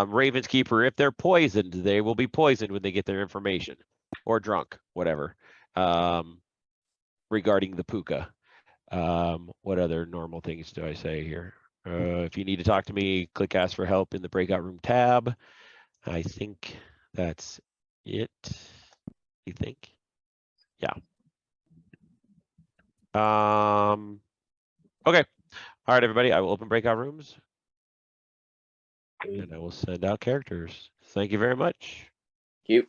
Raven's Keeper, if they're poisoned, they will be poisoned when they get their information, or drunk, whatever. Regarding the puka. What other normal things do I say here? If you need to talk to me, click ask for help in the breakout room tab. I think that's it. You think? Yeah. Okay. All right, everybody. I will open breakout rooms. And I will send out characters. Thank you very much. Thank you.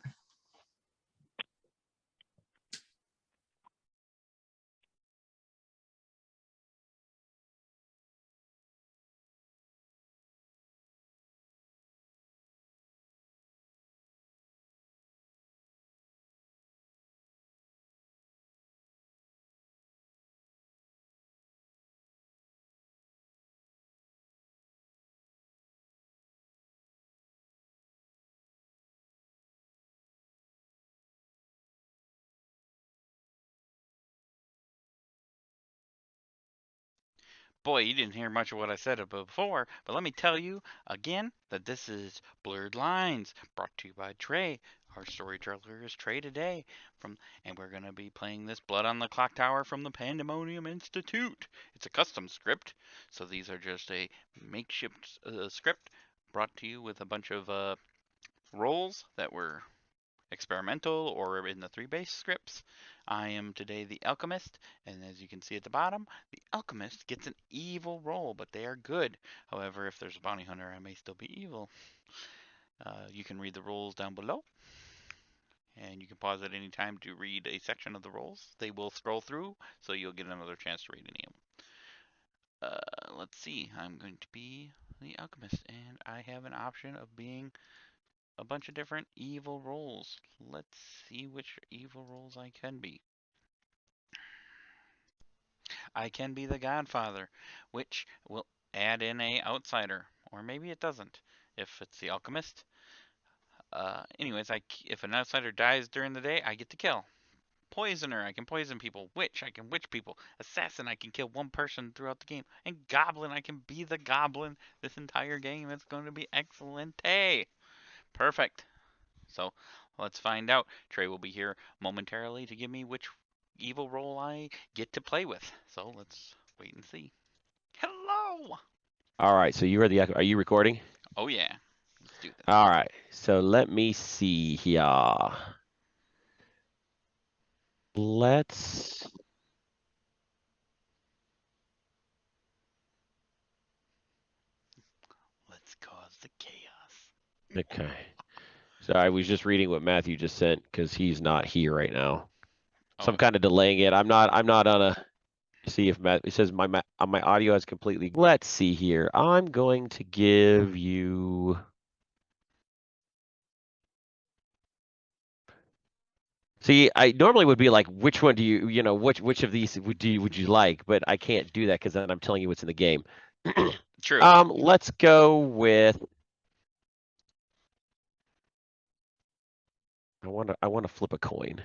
Boy, you didn't hear much of what I said before, but let me tell you again that this is Blurred Lines, brought to you by Trey. Our storyteller is Trey today, and we're going to be playing this Blood on the Clocktower from the Pandemonium Institute. It's a custom script, so these are just a makeshift script brought to you with a bunch of roles that were experimental or in the 3-base scripts. I am today the Alchemist, and as you can see at the bottom, the Alchemist gets an evil roll, but they are good. However, if there's a bounty hunter, I may still be evil. You can read the rolls down below, and you can pause at any time to read a section of the rolls. They will scroll through, so you'll get another chance to read any of them. Let's see, I'm going to be the Alchemist, and I have an option of being a bunch of different evil roles. Let's see which evil roles I can be. I can be the Godfather, which will add in a outsider, or maybe it doesn't. If it's the Alchemist, anyways, if an outsider dies during the day, I get to kill. Poisoner, I can poison people. Witch, I can witch people. Assassin, I can kill one person throughout the game. And Goblin, I can be the Goblin this entire game. It's going to be excellent. Hey, perfect. So let's find out. Trey will be here momentarily to give me which evil role I get to play with. So let's wait and see. Hello! All right, so are you recording? Oh yeah. Let's do this. All right, so let me see here. Let's cause the chaos. Okay. So I was just reading what Matthew just sent because he's not here right now. So I'm kind of delaying it. I'm not on a see if Matt. It says my audio is completely. Let's see here. I'm going to give you. See, I normally would be like, which one do you know, which of these would you like? But I can't do that because then I'm telling you what's in the game. True. Let's go with. I want to flip a coin.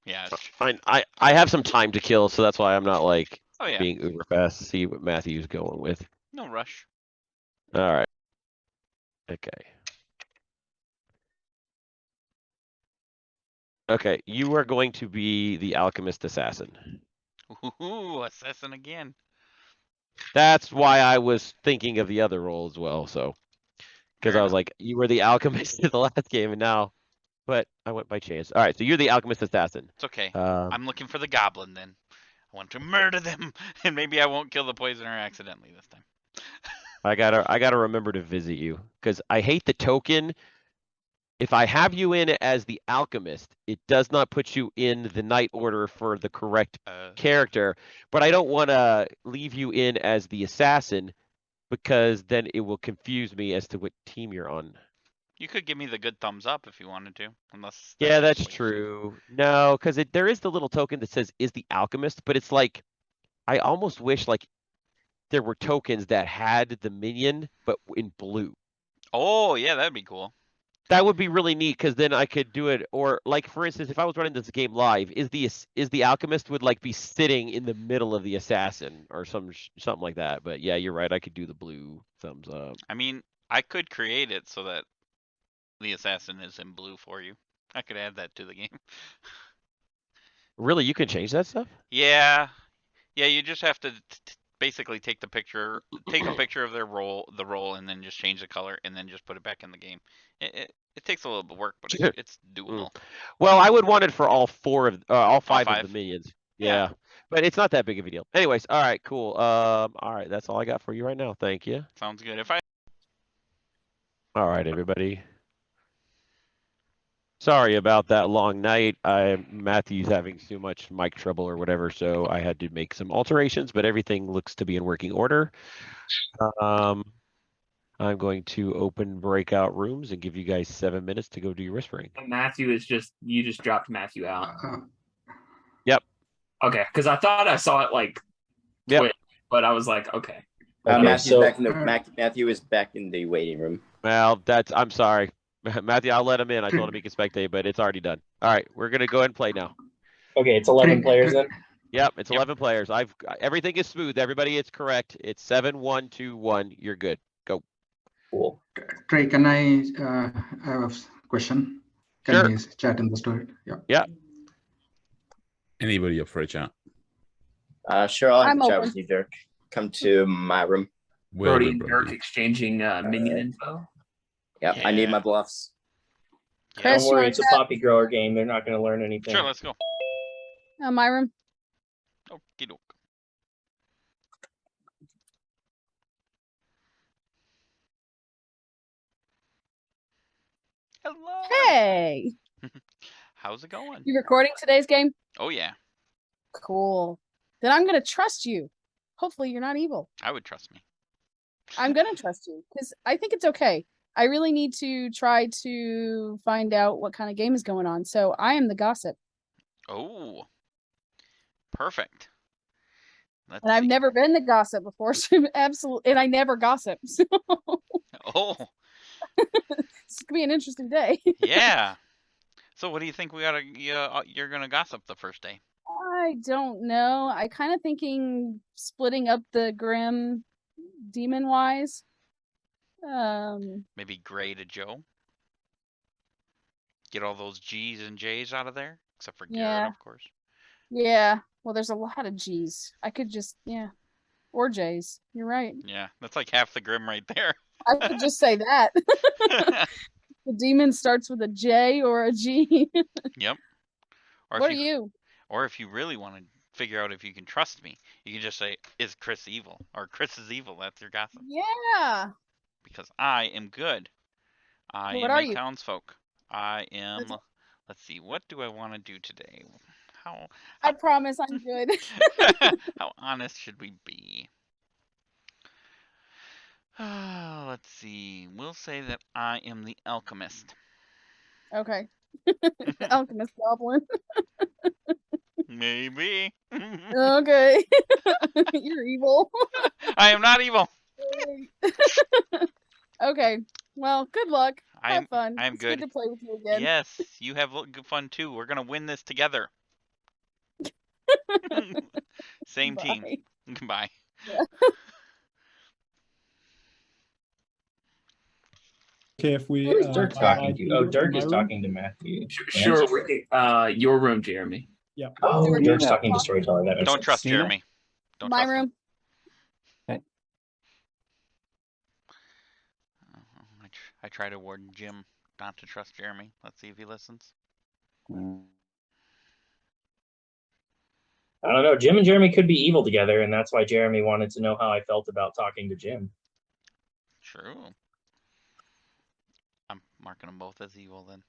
Yeah. Fine. I have some time to kill, so that's why I'm not like being uber fast. See what Matthew's going with. No rush. All right. Okay. Okay, you are going to be the alchemist assassin. Ooh, assassin again. That's why I was thinking of the other role as well. So, because I was like, you were the alchemist in the last game, and now, but I went by chance. All right, so you're the alchemist assassin. It's okay. I'm looking for the goblin then. I want to murder them, and maybe I won't kill the poisoner accidentally this time. I gotta remember to visit you because I hate the token. If I have you in as the alchemist, it does not put you in the night order for the correct character. But I don't want to leave you in as the assassin because then it will confuse me as to what team you're on. You could give me the good thumbs up if you wanted to, unless. Yeah, that's true. No, because there is the little token that says is the alchemist, but it's like I almost wish like there were tokens that had the minion but in blue. Oh yeah, that'd be cool. That would be really neat because then I could do it. Or like for instance, if I was running this game live, is the alchemist would like be sitting in the middle of the assassin or something like that. But yeah, you're right. I could do the blue thumbs up. I mean, I could create it so that the assassin is in blue for you. I could add that to the game. Really, you can change that stuff? Yeah, yeah. You just have to basically take a picture of their role, and then just change the color, and then just put it back in the game. It takes a little bit of work, but it's doable. Well, I would want it for all all five of the five. minions. Yeah. Yeah. But it's not that big of a deal. Anyways, all right, cool. All right, that's all I got for you right now. Thank you. Sounds good. All right, everybody. Sorry about that long night. Matthew's having too much mic trouble or whatever, so I had to make some alterations, but everything looks to be in working order. I'm going to open breakout rooms and give you guys 7 minutes to go do your whispering. Matthew is you just dropped Matthew out. Yep. Okay, because I thought I saw it like Yep. twitch, but I was like, okay. Matthew is back in the waiting room. Well, I'm sorry. Matthew, I'll let him in. I told him he could spectate, but it's already done. All right, we're going to go ahead and play now. Okay, it's 11 players then? Yep, it's 11 players. Everything is smooth. Everybody is correct. It's 7, 1, 2, 1. You're good. Go. Cool. Trey, can I have a question? Can Sure. we chat in the story? Yeah. Yeah. Anybody up for a chat? Sure, I'll have I'm a chat open. with you, Dirk. Come to my room. Brody and Dirk exchanging minion info. Yep, I need Yeah. my bluffs. Chris, Don't worry, you it's a want poppy grower game. They're not going to learn anything. Sure, let's go. my room? Okie doke. Hello. Hey, How's it going? you recording today's game? Oh yeah, Cool. Then I'm gonna trust you. Hopefully you're not evil. I would trust me. I'm gonna trust you because I think it's okay. I really need to try to find out what kind of game is going on. So I am the gossip, Oh, perfect. Let's and I've see. never been the gossip before. So absolutely, and I never gossip. So Oh, it's gonna be an interesting day. yeah. So what do you think you're gonna gossip the first day? I don't know. I kind of thinking splitting up the Grim demon wise. Maybe Gray to Joe. Get all those G's and J's out of there, except for Garrett, Yeah. of course. Yeah. Well, there's a lot of G's. I could just or J's. You're right. Yeah, that's like half the Grim right there. I could just say that. The demon starts with a J or a G. Yep. Or What are if you? Or if you really want to figure out if you can trust me, you can just say, "Is Chris evil?" Or "Chris is evil." That's your gossip. Yeah. Because I am good. I What am are a you? townsfolk. I am. Let's see. What do I want to do today? I promise I'm good. How honest should we be? Let's see. We'll say that I am the alchemist. Okay. Alchemist Goblin. Maybe. Okay. You're evil. I am not evil. Okay. Well, good luck. Have fun. I am It's good. to play with you again. Yes, you have good fun too. We're gonna win this together. Same team. Bye. Goodbye. Okay, if we. Who is Dirk talking to? Oh, Dirk is talking to Matthew. Sure. Your room, Jeremy. Yeah. Oh, Dirk Dirk's is talking to talking. Storyteller. That makes Don't sense. trust Jeremy. Don't My trust him. room. I try to warn Jim not to trust Jeremy. Let's see if he listens. I don't know. Jim and Jeremy could be evil together, and that's why Jeremy wanted to know how I felt about talking to Jim. True. I'm marking them both as evil then.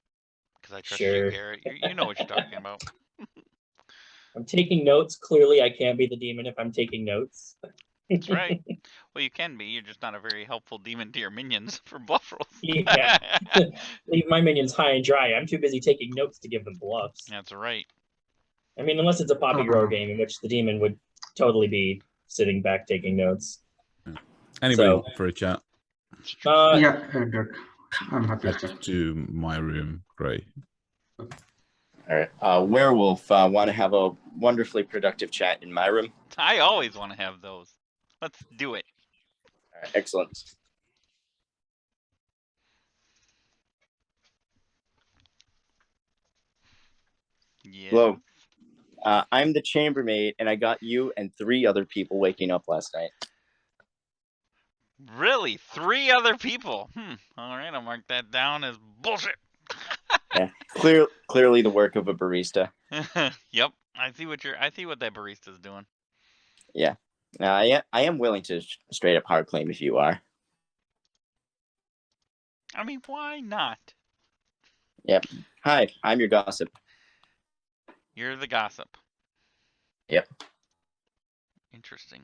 Because I trust Sure. you, Garrett. You know what you're talking about. I'm taking notes. Clearly, I can't be the demon if I'm taking notes. That's right. Well, you can be. You're just not a very helpful demon to your minions for bluff rolls. Yeah. Leave my minions high and dry. I'm too busy taking notes to give them bluffs. That's right. I mean, unless it's a poppy grower game in which the demon would totally be sitting back taking notes. Anybody So- up for a chat? Yeah, Dirk. I'm happy to Head chat. to my room. Great. All right. Werewolf, want to have a wonderfully productive chat in my room. I always want to have those. Let's do it. All right, excellent. Yeah. Hello. I'm the chambermaid, and I got you and 3 other people waking up last night. Really? 3 other people? All right, I'll mark that down as bullshit. Yeah, clearly the work of a barista. Yep, I see what that barista's doing. Yeah. I am willing to straight up hard claim if you are. I mean, why not? Yep. Hi, I'm your gossip. You're the gossip. Yep. Interesting.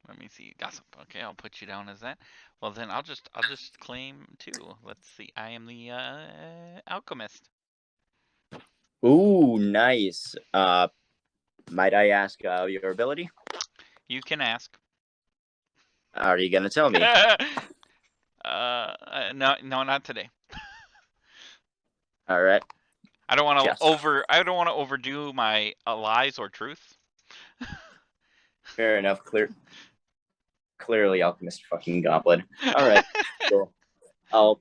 Let me see, gossip. Okay, I'll put you down as that. Well, then I'll just claim 2. Let's see. I am the alchemist. Ooh, nice. Might I ask your ability? You can ask. Are you gonna tell me? No, not today. All right. I don't want Yes. to overdo my lies or truth. Fair enough. Clearly, alchemist fucking goblin. All right. Cool. I'll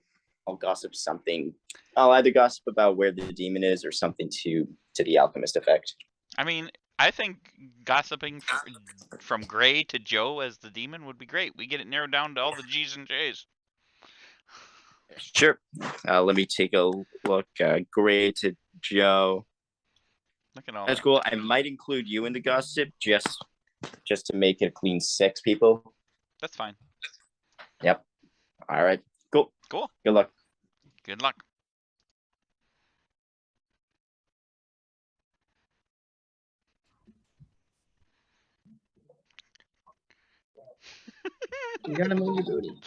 gossip something. I'll either gossip about where the demon is or something to the alchemist effect. I mean, I think gossiping from Gray to Joe as the demon would be great. We get it narrowed down to all the G's and J's. Sure. Let me take a look. Gray to Joe. Look at all That's that. cool. I might include you in the gossip just to make it a clean 6 people. That's fine. Yep. All right. Cool. Cool. Good luck. Good luck. You gotta move your booty.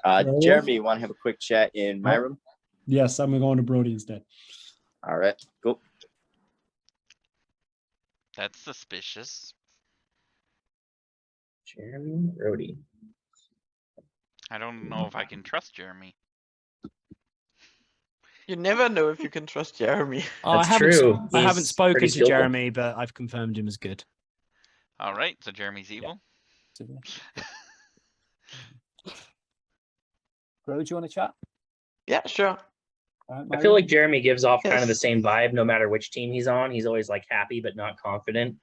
Werewolf? Jeremy, you want to have a quick chat in my Oh. room? Yes, I'm going to Brody instead. All right. Cool. That's suspicious. Jeremy Brody. I don't know if I can trust Jeremy. You never know if you can trust Jeremy. That's I haven't, true. I haven't He's spoken pretty to skillful. Jeremy, but I've confirmed him as good. All right, so Jeremy's evil. Bro, do you want to chat? Yeah, sure. I feel like Jeremy gives off kind of the Yes. same vibe no matter which team he's on. He's always like happy but not confident.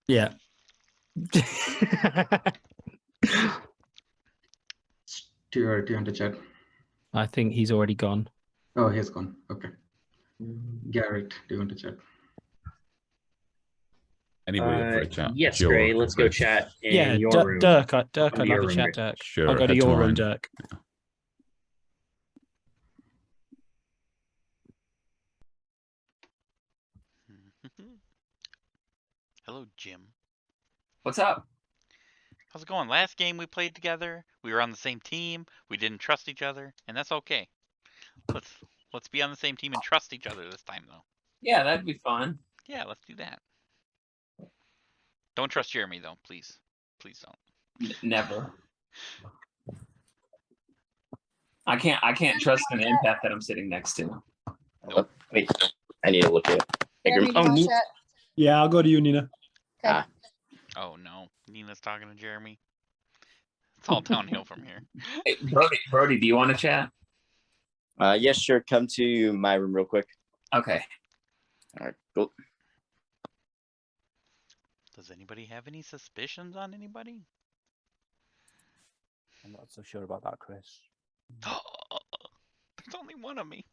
Yeah. Do you want to chat? I think he's already gone. Oh, he's gone. Okay. Garrett, do you want to chat? Anybody up for a chat? Yes, Joe Gray. or Let's go Chris? chat in Yeah, your room. Dirk, Come I'd to your love a room, chat, Rick. Dirk. Sure, I'll go head to to your room, mine. Dirk. Hello, Jim. What's up? How's it going? Last game we played together, we were on the same team. We didn't trust each other, and that's okay. Let's be on the same team and trust each other this time, though. Yeah, that'd be fun. Yeah, let's do that. Don't trust Jeremy, though, please. Please don't. Never. I can't trust an empath that I'm sitting next to. Nope. Wait, I need to look at it. Jeremy, do you want to neat. chat? Yeah, I'll go to you, Nina. Okay. Oh no, Nina's talking to Jeremy. It's all downhill from here. Hey, Brody, do you want to chat? Yes, sure. Come to my room real quick. Okay. All right, cool. Does anybody have any suspicions on anybody? I'm not so sure about that, Chris. There's only one of me.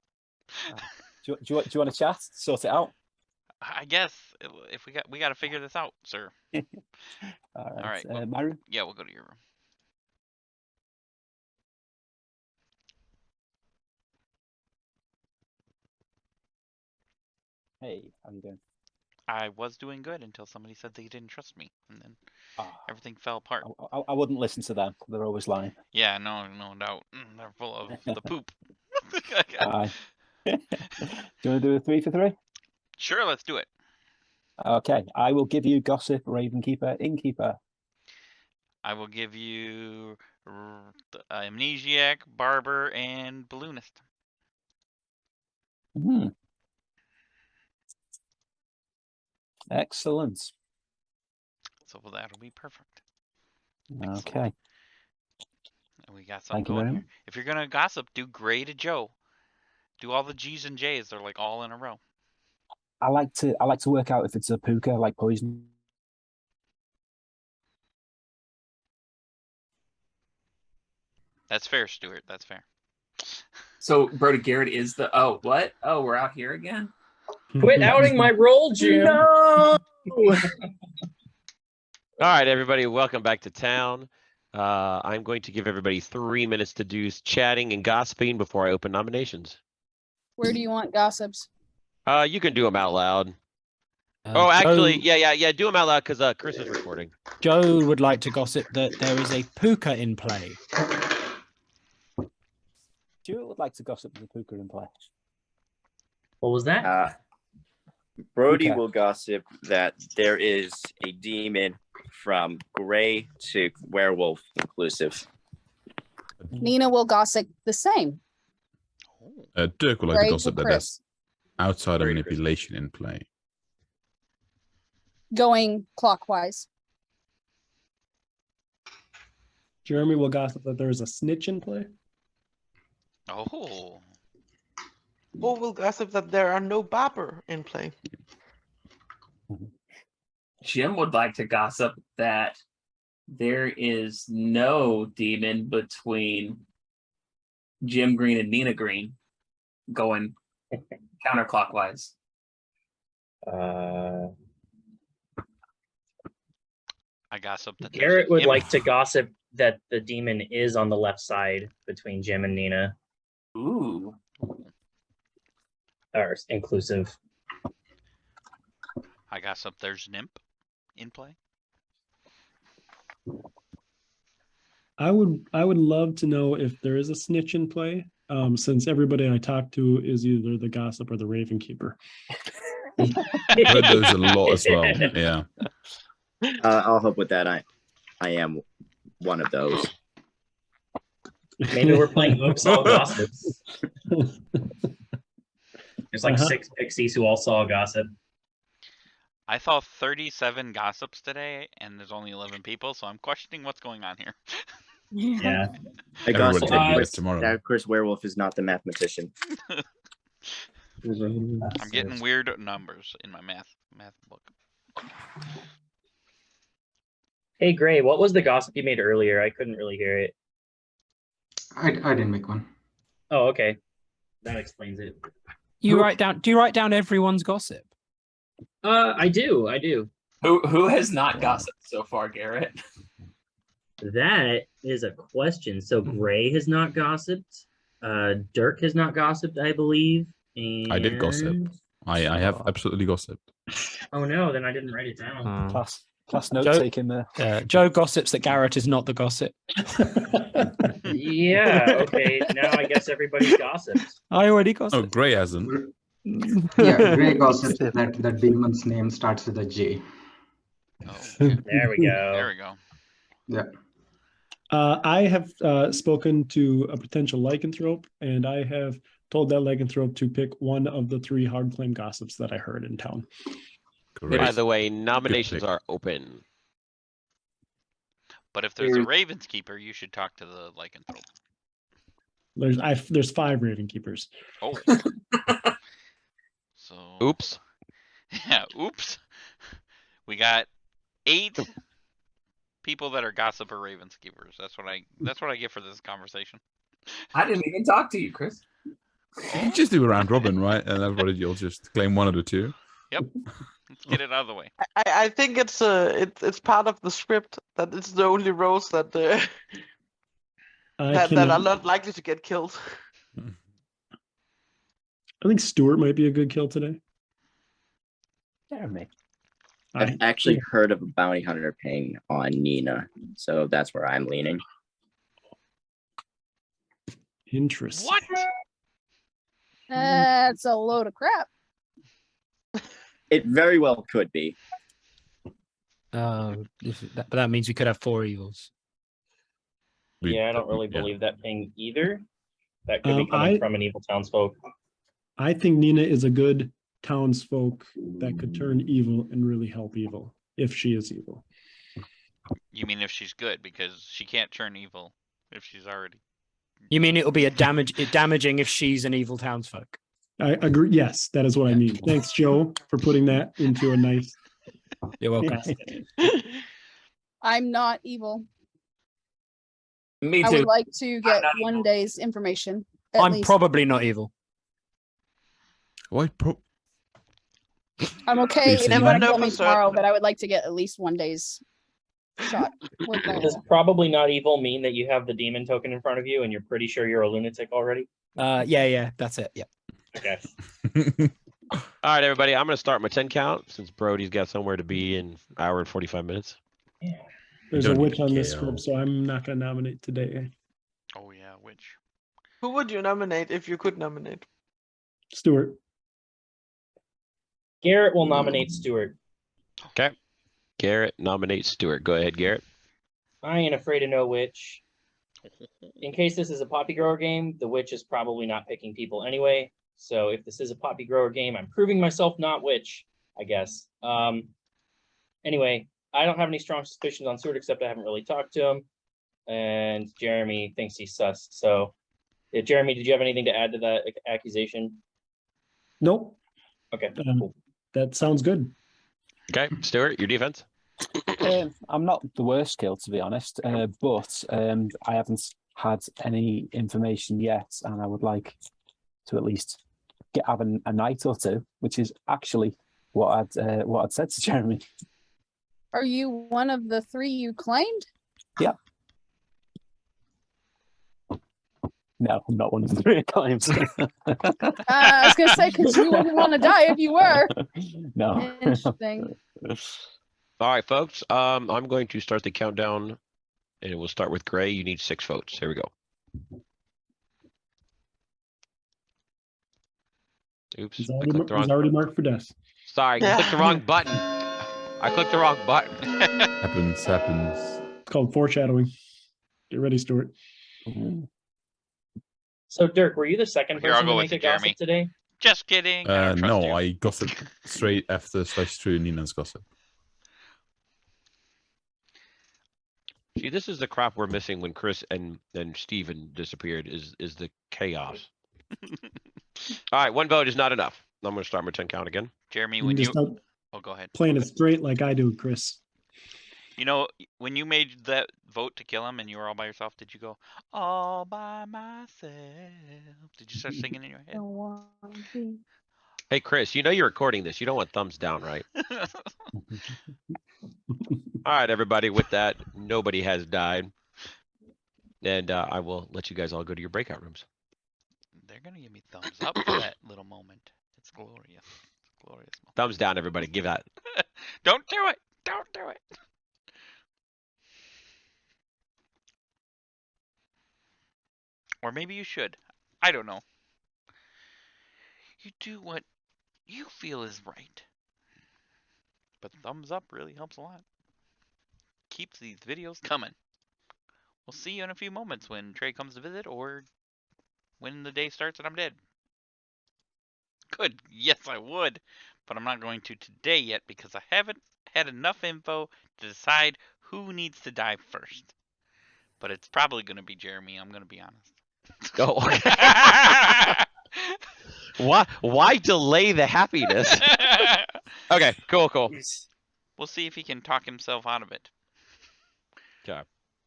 Do you want to chat? Sort it out? I guess if we got to figure this out, sir. All right. All right, well- my room. Yeah, we'll go to your room. Hey, how you doing? I was doing good until somebody said they didn't trust me, and then Ah, everything fell apart. I wouldn't listen to them. They're always lying. Yeah, no doubt. They're full of the poop. Aye. Do you want to do a 3 for 3? Sure, let's do it. Okay, I will give you Gossip, Ravenkeeper, Innkeeper. I will give you Amnesiac, Barber, and Balloonist. Hmm. Excellent. So that'll be perfect. Okay. And we got something Thank you going very here. much. If you're gonna gossip, do Gray to Joe. Do all the G's and J's. They're like all in a row. I like to work out if it's a puka, like poison. That's fair, Stuart. That's fair. So Brody Garrett is the what? Oh, we're out here again? Quit outing my role, Jim. No. All right, everybody, welcome back to town. I'm going to give everybody 3 minutes to do chatting and gossiping before I open nominations. Where do you want gossips? You can do them out loud. Oh, actually, Joe, yeah, do them out loud because Chris is recording. Joe would like to gossip that there is a puka in play. Stuart would like to gossip with the puka in play. What was that? Brody Okay. will gossip that there is a demon from gray to werewolf inclusive. Nina will gossip the same. Dirk would like Gray to to gossip that Chris. there's outsider Gray to Chris. manipulation in play. Going clockwise. Jeremy will gossip that there is a snitch in play. Oh. Or will gossip that there are no barber in play. Jim would like to gossip that there is no demon between Jim Green and Nina Green going counterclockwise. I gossip that Garrett there's a would imp. like to gossip that the demon is on the left side between Jim and Nina. Ooh. Or inclusive. I gossip there's an imp in play. I would love to know if there is a snitch in play, since everybody I talk to is either the gossip or the Raven Keeper. I've heard those a lot as well. Yeah. I'll help with that. I am one of those. Maybe we're playing Oops All Gossips. There's like 6 pixies who all saw gossip. I saw 37 gossips today, and there's only 11 people, so I'm questioning what's going on here. Yeah. I Everybody gossip take that this tomorrow. that of course werewolf is not the mathematician. I'm getting weird numbers in my math book. Hey Gray, what was the gossip you made earlier? I couldn't really hear it. I didn't make one. Oh, okay. That explains it. You write down. Do you write down everyone's gossip? I do. Who has not gossiped so far, Garrett? That is a question. So Gray has not gossiped. Dirk has not gossiped, I believe. And I did gossip. I have absolutely gossiped. Oh no, then I didn't write it down. Plus note Joe- taking there. Joe gossips that Garrett is not the gossip. Yeah, okay. Now I guess everybody's gossiped. I already Oh, gossiped. Gray hasn't. Yeah, Gray gossips that the demon's name starts with a J. Oh, There we go. there we go. Yeah. I have spoken to a potential lycanthrope, and I have told that lycanthrope to pick one of the 3 hard claim gossips that I heard in town. Great. By the way, nominations pick. are open. But if there's a Ravens keeper, you should talk to the lycanthrope. There's 5 Raven Keepers. Oh. So. Oops. Yeah. Oops. We got 8 people that are gossip or Ravens keepers. That's what I get for this conversation. I didn't even talk to you, Chris. You just do a round robin, right? And everybody, you'll just claim one of the 2. Yep. Let's get it out of the way. I think it's part of the script that it's the only roles that that are not likely to get killed. I think Stuart might be a good kill today. Jeremy. I've actually heard of a bounty hunter ping on Nina, so that's where I'm leaning. Interesting. What? That's a load of crap. It very well could be. But that means we could have 4 evils. Yeah, I don't really believe that thing either. That could be coming from an evil townsfolk. I think Nina is a good townsfolk that could turn evil and really help evil if she is evil. You mean if she's good, because she can't turn evil if she's already. You mean it'll be damaging if she's an evil townsfolk? I agree. Yes, that is what I mean. Thanks, Joe, for putting that into a nice. You're welcome. I'm not evil. Me I too. would like to get not one evil. day's information. At I'm least. probably not evil. Why? I'm okay You if never you want to know kill for me tomorrow, certain. but I would like to get at least one day's shot. with my Does role. probably not evil mean that you have the demon token in front of you and you're pretty sure you're a lunatic already? Yeah, that's it. Yeah. Okay. All right, everybody. I'm going to start my 10 count since Brody's got somewhere to be in an hour and 45 minutes. There's a don't witch need on this KO. script, so I'm not gonna nominate today. Oh yeah, which? Who would you nominate if you could nominate? Stuart. Garrett will nominate Stuart. Okay. Garrett nominates Stuart. Go ahead, Garrett. I ain't afraid of no witch. In case this is a poppy grower game, the witch is probably not picking people anyway. So if this is a poppy grower game, I'm proving myself not witch, I guess. Anyway, I don't have any strong suspicions on Stuart except I haven't really talked to him. And Jeremy thinks he's sus. So, yeah, Jeremy, did you have anything to add to that accusation? Nope. Okay, cool. That sounds good. Okay, Stuart, your defense. I'm not the worst kill, to be honest, but I haven't had any information yet, and I would like to at least have a night or two, which is actually what I'd said to Jeremy. Are you one of the three you claimed? Yeah. No, I'm not one of the 3 times. I was gonna say because you wouldn't want to die if you were. No. Interesting. All right, folks. I'm going to start the countdown, and we'll start with Gray. You need 6 votes. Here we go. Oops, He's I already, clicked the he's wrong. already marked for death. Sorry, I clicked the wrong button. I clicked the wrong button. Happens. It's called foreshadowing. Get ready, Stuart. So, Dirk, were you the second Here, I'll person go to with make you, a gossip Jeremy. today? Just kidding. I don't trust No, you. I gossip straight after /true Nina's gossip. See, this is the crap we're missing when Chris and Steven disappeared is the chaos. All right, 1 vote is not enough. I'm going to start my 10 count again. Jeremy, You when can you just start oh, go ahead. playing it straight like I do, Chris. You know, when you made that vote to kill him and you were all by yourself, did you go all by myself? Did you start singing in your head? Don't want to be. Hey, Chris, you know you're recording this. You don't want thumbs down, right? All right, everybody. With that, nobody has died. And I will let you guys all go to your breakout rooms. They're gonna give me thumbs up for that little moment. It's glorious. It's glorious. Thumbs down, everybody. Give that. Don't do it. Don't do it. Or maybe you should. I don't know. You do what you feel is right. But thumbs up really helps a lot. Keeps these videos coming. We'll see you in a few moments when Trey comes to visit or when the day starts and I'm dead. Good. Yes, I would. But I'm not going to today yet because I haven't had enough info to decide who needs to die first. But it's probably going to be Jeremy. I'm going to be honest. Oh. Why delay the happiness? Okay, cool. We'll see if he can talk himself out of it. Okay.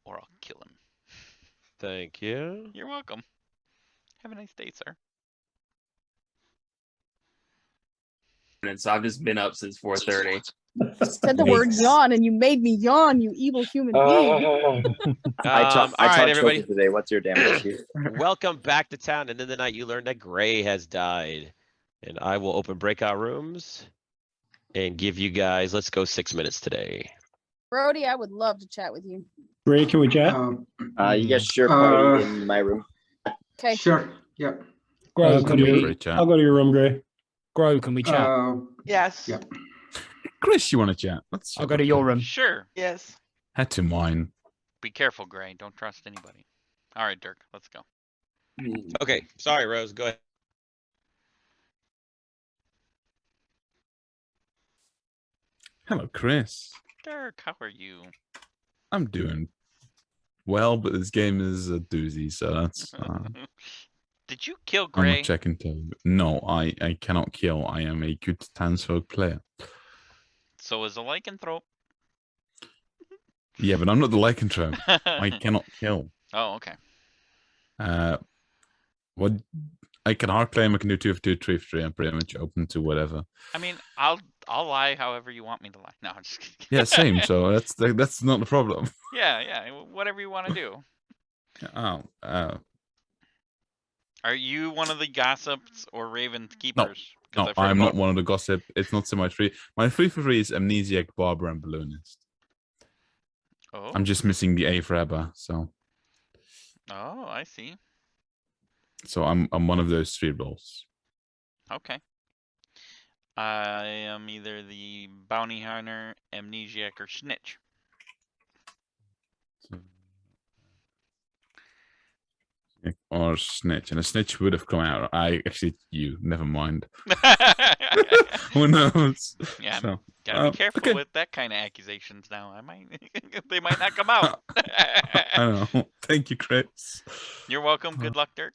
Or I'll kill him. Thank you. You're welcome. Have a nice day, sir. And so I've just been up since 4:30. Said the word yawn and you made me yawn, you evil human being. I All taught right, everybody. Joker today. What's your damage here? Welcome back to town. And in the night, you learned that Gray has died. And I will open breakout rooms and give you guys, let's go 6 minutes today. Brody, I would love to chat with you. Gray, can we chat? You guys sure party in my room. Okay. Sure. Yeah. Grow, I'll can go to we? your- I'll go to your room, Gray. Grow, can we chat? Yes. Yeah. Chris, you want to chat? I'll go to your room. Sure. Yes. Head to mine. Be careful, Gray. Don't trust anybody. All right, Dirk, let's go. Okay, sorry, Rose. Go ahead. Hello, Chris. Dirk, how are you? I'm doing well, but this game is a doozy, so that's. Did you kill I'm Gray? not checking to. No, I cannot kill. I am a good Tansfolk player. So is a lycanthrope. Yeah, but I'm not the lycanthrope. I cannot kill. Oh, okay. What I can hard claim. I can do 2 for 2, 3 for 3. I'm pretty much open to whatever. I mean, I'll lie however you want me to lie. No, I'm just kidding. Yeah, same. So that's not the problem. Yeah, whatever you want to do. Oh, Are you one of the gossips or Ravens no, keepers? no, I'm not one of the gossip. It's not so much 3. My 3 for 3 is amnesiac, barber, and balloonist. Oh. I'm just missing the A for Abba, so. Oh, I see. So I'm one of those 3 roles. Okay. I am either the bounty hunter, amnesiac, or snitch. Or snitch, and a snitch would have come out. You. Never mind. Who knows? Yeah, So, gotta be careful okay. with that kind of accusations now. They might not come out. I know. Thank you, Chris. You're welcome. Good luck, Dirk.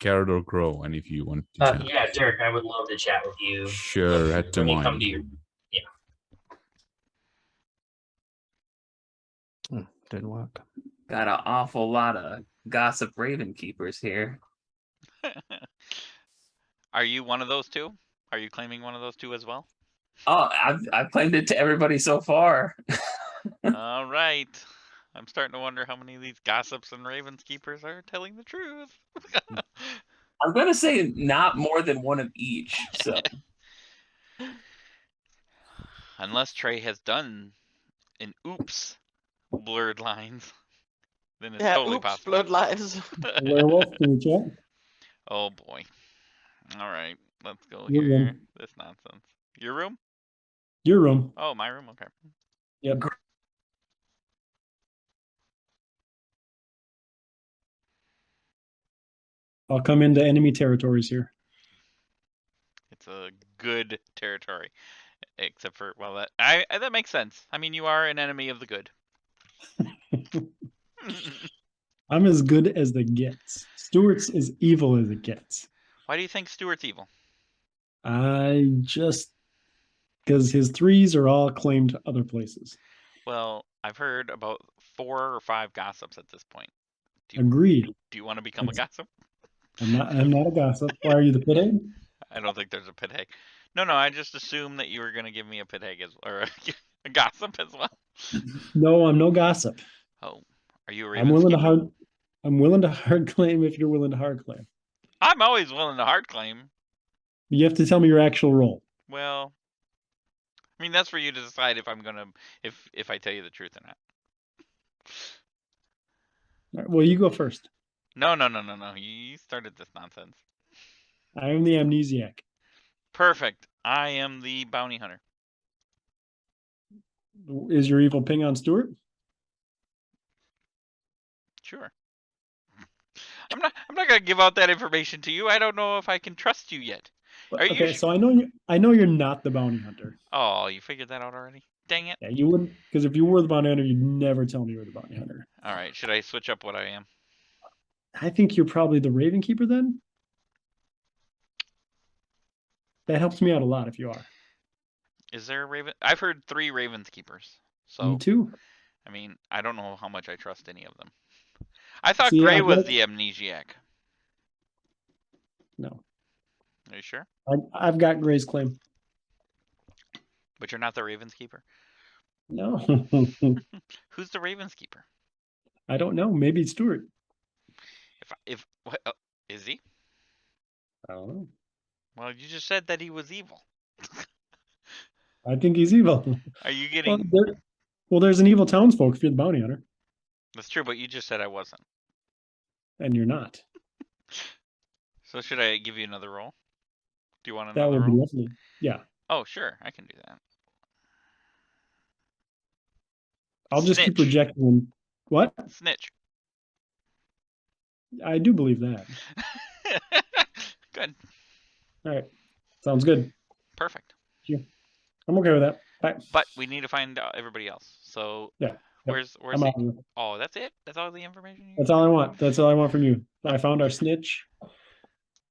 Garrett or Grow, and if you want to chat. Yeah, Dirk, I would love to chat with you. Sure, head to when you come mine. to your, Didn't work. Got an awful lot of gossip Raven keepers here. Are you one of those two? Are you claiming one of those two as well? Oh, I've claimed it to everybody so far. All right. I'm starting to wonder how many of these gossips and Ravens keepers are telling the truth. I'm gonna say not more than one of each. So unless Trey has done an oops blurred lines, then it's totally oops, possible. blurred lines. Werewolf, can you chat? Oh boy. All right, let's go Your here. room. This nonsense. Your room? Your room. Oh, my room. Okay. Yep. I'll come into enemy territories here. It's a good territory, except for that that makes sense. I mean, you are an enemy of the good. I'm as good as the gets. Stewart's as evil as it gets. Why do you think Stuart's evil? I just because his 3s are all claimed other places. Well, I've heard about 4 or 5 gossips at this point. Agreed. Do you want to become a gossip? I'm not a gossip. Why are you the pit egg? I don't think there's a pit egg. No, I just assumed that you were going to give me a pit egg or a gossip as well. No, I'm no gossip. Oh, are you a I'm Ravens willing to keeper? I'm willing to hard claim if you're willing to hard claim. I'm always willing to hard claim. You have to tell me your actual role. Well, I mean, that's for you to decide if I'm gonna if I tell you the truth or not. All right, well, you go first. No. You started this nonsense. I am the amnesiac. Perfect. I am the bounty hunter. Is your evil ping on Stewart? Sure. I'm not gonna give out that information to you. I don't know if I can trust you yet. Are you Okay, so I know you're not the bounty hunter. Oh, you figured that out already? Dang it. Yeah, you wouldn't, because if you were the bounty hunter, you'd never tell me you were the bounty hunter. All right, should I switch up what I am? I think you're probably the Raven Keeper then. That helps me out a lot if you are. Is there a Raven? I've heard 3 Ravens keepers. So Me too. I mean, I don't know how much I trust any of them. I thought See, Gray I've was got- the amnesiac. No. Are you sure? I've got Gray's claim. But you're not the Ravens keeper? No. Who's the Ravens keeper? I don't know. Maybe it's Stewart. If what, is he? I don't know. Well, you just said that he was evil. I think he's evil. Are you getting? Well, there's an evil townsfolk if you're the bounty hunter, That's true, but you just said I wasn't. and you're not. So should I give you another roll? Do you want That another would be roll? lovely. Yeah. Oh, sure, I can do that. I'll just keep Snitch. rejecting them. What? Snitch. I do believe that. Good. All right. Sounds good. Perfect. I'm okay with that. Bye. But we need to find everybody else. So Yeah. where's I'm the... out of here. Oh, that's it? That's all the information you That's all I want. That's all I want from you. I found our snitch.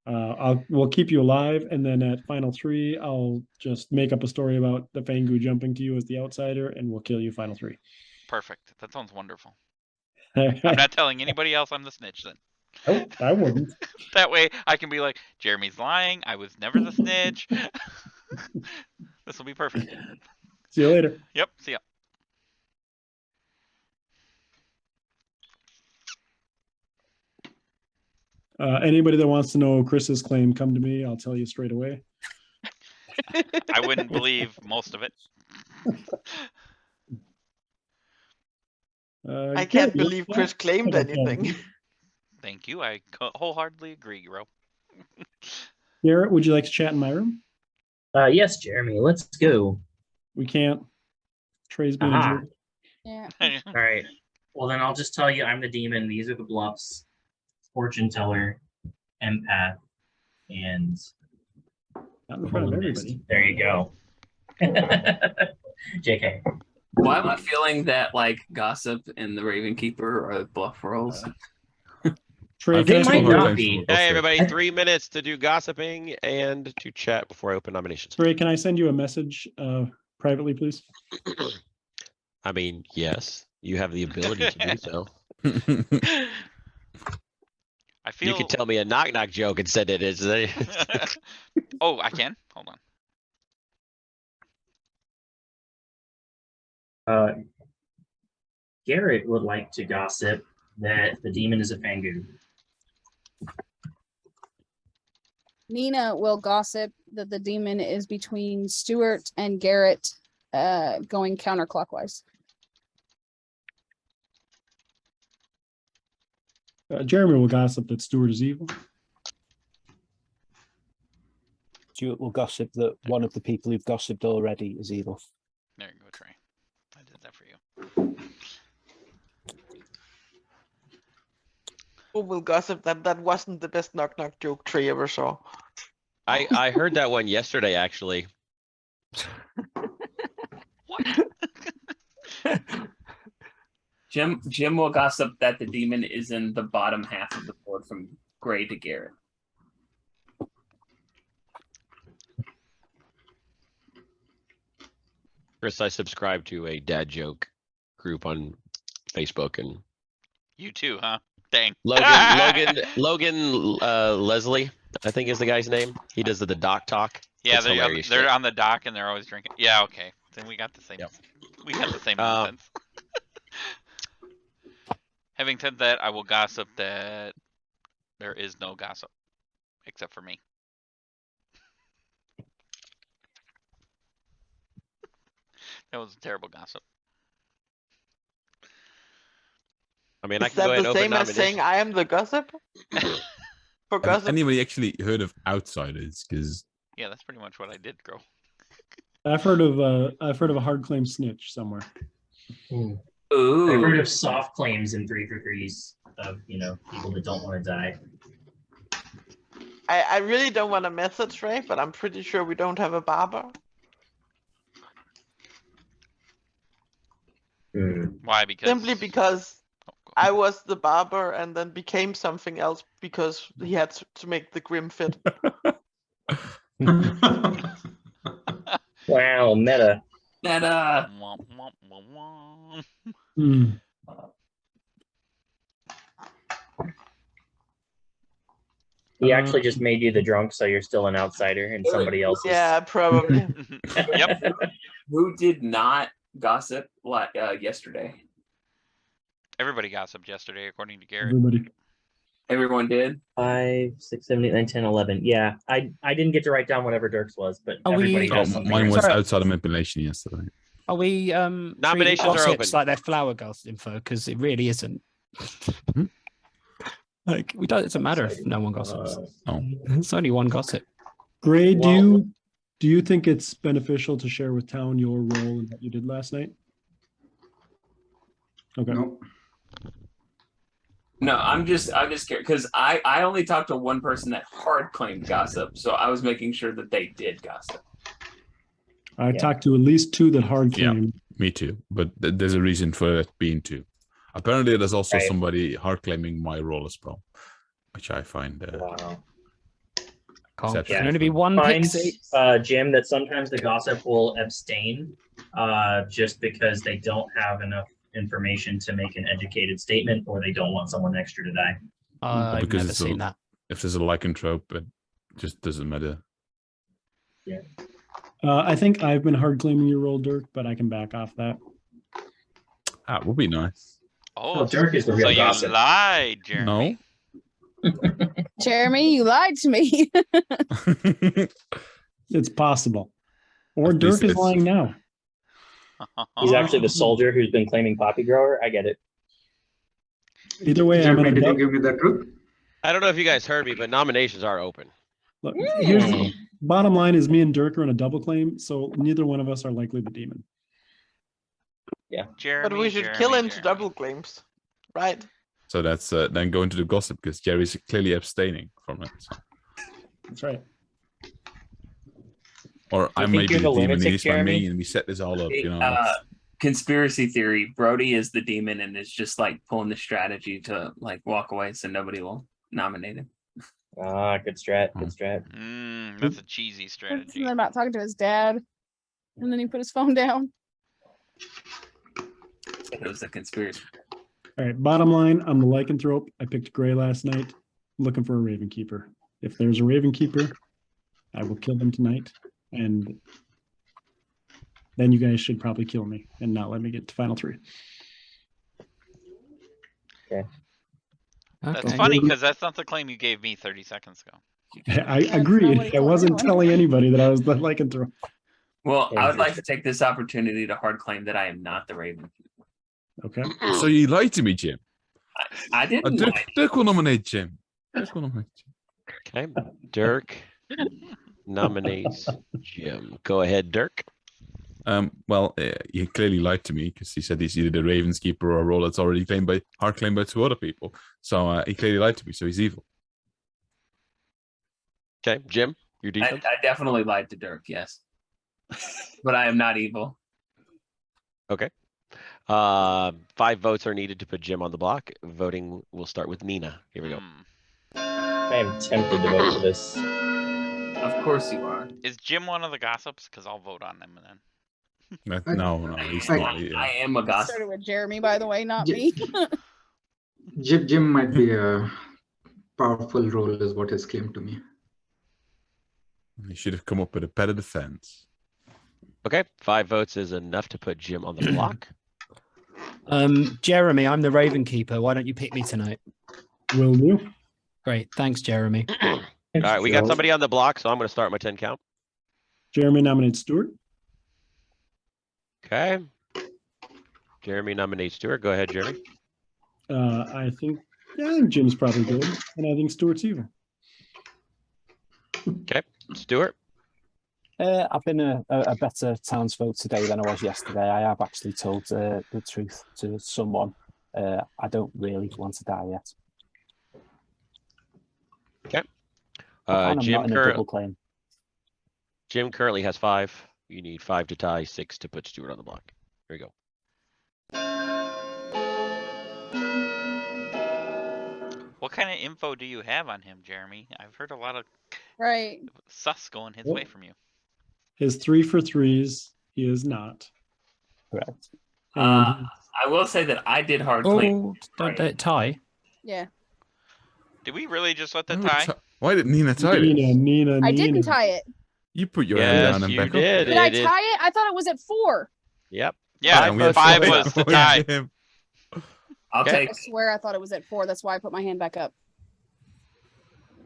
We'll keep you alive, and then at final 3, I'll just make up a story about the Fangu jumping to you as the outsider, and we'll kill you final 3. Perfect. That sounds wonderful. I'm not telling anybody else I'm the snitch then. Oh, I wouldn't. That way I can be like, Jeremy's lying. I was never the snitch. This will be perfect. See you later. Yep. See ya. Anybody that wants to know Chris's claim, come to me. I'll tell you straight away. I wouldn't believe most of it. I can't believe Chris claimed anything. Thank you. I wholeheartedly agree, bro. Garrett, would you like to chat in my room? Yes, Jeremy, let's go. We can't. Trey's being a jerk. Yeah. All right. Well, then I'll just tell you I'm the demon. These are the bluffs. Fortune teller, empath, and Not in front of everybody. there you go. JK. Why am I feeling that like gossip and the Raven Keeper are bluff rolls? Trey, They might not be. Hey, everybody, 3 minutes to do gossiping and to chat before I open nominations. Trey, can I send you a message privately, please? I mean, yes, you have the ability to do so. I feel... You can tell me a knock-knock joke and send it as a... Oh, I can? Hold on. Garrett would like to gossip that the demon is a Fangu. Nina will gossip that the demon is between Stuart and Garrett, going counterclockwise. Jeremy will gossip that Stuart is evil. Stuart will gossip that one of the people who've gossiped already is evil. There you go, Trey. I did that for you. Who will gossip that wasn't the best knock-knock joke Trey ever saw? I heard that one yesterday, actually. Jim will gossip that the demon is in the bottom half of the board from Gray to Garrett. Chris, I subscribe to a dad joke group on Facebook, and You too, huh? Dang. Logan Leslie, I think is the guy's name. He does the dock talk. Yeah, It's hilarious they're shit. on the dock and they're always drinking. Yeah, okay. Then we got the same. Yep. We got the same nonsense. Having said that, I will gossip that there is no gossip except for me. That was a terrible gossip. I mean, I Is can go that ahead the and open same as saying nominations. I am the gossip? For Has gossip? anybody actually heard of Outsiders? Because Yeah, that's pretty much what I did, girl. I've heard of a hard claim snitch somewhere. Ooh. Ooh. I've heard of soft claims in 3 for 3s of, people that don't want to die. I really don't want to message Ray, but I'm pretty sure we don't have a barber. Why? Because Simply because I was the barber and then became something else because he had to make the grim fit. Wow, meta. Meta. Womp, womp, womp, womp. Mm. He actually just made you the drunk, so you're still an outsider, and somebody else is. Yeah, probably. Yep. Who did not gossip yesterday? Everybody gossiped yesterday, according to Garrett. Everybody. Everyone did? 5, 6, 7, 8, 9, 10, 11. Yeah, I didn't get to write down whatever Dirk's was, but Are we- everybody oh, has something. mine was Sorry. outside of manipulation yesterday. Are we Nominations are treating open. gossips like they're flower girls info? Because it really isn't. Like we don't. It doesn't matter if no one gossips. Oh, It's only one gossip. Gray, Well- do you think it's beneficial to share with town your role and what you did last night? Okay. Nope. No, I'm just scared because I only talked to one person that hard claimed gossip, so I was making sure that they did gossip. I talked to at least 2 that hard Yeah. claim. Me too, but there's a reason for it being 2. Apparently, there's also Right. somebody hard claiming my role as well, which I find Wow. Can't, Yeah. can only be one Finds, pixie. Jim, that sometimes the gossip will abstain just because they don't have enough information to make an educated statement, or they don't want someone extra to die. I've because never it's seen that. if there's a lycanthrope, it just doesn't matter. Yeah. I think I've been hard claiming your role, Dirk, but I can back off that. That would be nice. Oh, Dirk is the so real you gossip. lied, Jeremy. Jeremy, you lied to me. It's possible. Or At Dirk least is it's- lying now. He's actually the soldier who's been claiming poppy grower. I get it. Either way, I'm Jeremy, in did a you give me the truth? I don't know if you guys heard me, but nominations are open. Look, here's the bottom line is me and Dirk are in a double claim, so neither one of us are likely the demon. Jeremy, But we should kill into double claims, right? So that's then going to the gossip because Jerry's clearly abstaining from it. That's right. Or I think may be you're the the demon, lunatic, he's by Jeremy? me, and we set this all up. You know, Conspiracy theory. Brody is the demon and is just like pulling the strategy to like walk away so nobody will nominate him. Ah, good strat. Good strat. That's a cheesy What's strategy. something about talking to his dad, and then he put his phone down. It was a conspiracy. All right, bottom line, I'm the lycanthrope. I picked Gray last night. I'm looking for a Raven Keeper. If there's a Raven Keeper, I will kill them tonight. And then you guys should probably kill me and not let me get to final 3. That's Okay. funny because that's not the claim you gave me 30 seconds ago. I agreed. I wasn't telling anybody that I was the lycanthrope. Well, I would like to take this opportunity to hard claim that I am not the Raven. Okay. so you lied to me, Jim. I didn't. Dirk will nominate Jim. Dirk will nominate Jim. Okay. Dirk nominates Jim. Go ahead, Dirk. Well, he clearly lied to me because he said he's either the Ravens keeper or a role that's already hard claimed by 2 other people. So he clearly lied to me. So he's evil. Okay, Jim, your defense. I definitely lied to Dirk, yes. But I am not evil. Okay. 5 votes are needed to put Jim on the block. Voting will start with Nina. Here we go. I am tempted to vote for this. Of course you are. Is Jim one of the gossips? Because I'll vote on them then. No, he's not. I am a It gossip. started with Jeremy, by the way, not me. Jim might be a powerful role, is what is claimed to me. He should have come up with a better defense. Okay, 5 votes is enough to put Jim on the block. Jeremy, I'm the Raven Keeper. Why don't you pick me tonight? Will do. Great. Thanks, Jeremy. All right, we got somebody on the block, so I'm going to start my 10 count. Jeremy nominates Stuart. Okay. Jeremy nominates Stuart. Go ahead, Jeremy. I think Jim's probably good, and I think Stuart's evil. Okay, Stuart. I've been a better townsfolk today than I was yesterday. I have actually told the truth to someone. I don't really want to die yet. Okay. And I'm not in a double claim. Jim currently has 5. You need 5 to tie, 6 to put Stuart on the block. Here we go. What kind of info do you have on him, Jeremy? I've heard a lot of Right. sus going his way from you. His 3 for 3s, he is not. Correct. I will say that I did hard claim. Don't tie. Yeah. Did we really just let that tie? Why did Nina tie this? Nina. I didn't tie it. You put your hand Yes, down and you back did. up. Did I tie it? I thought it was at 4. Yep. Yeah, we had 5 4 was the for tie. him. I'll Okay. take. I swear I thought it was at 4. That's why I put my hand back up.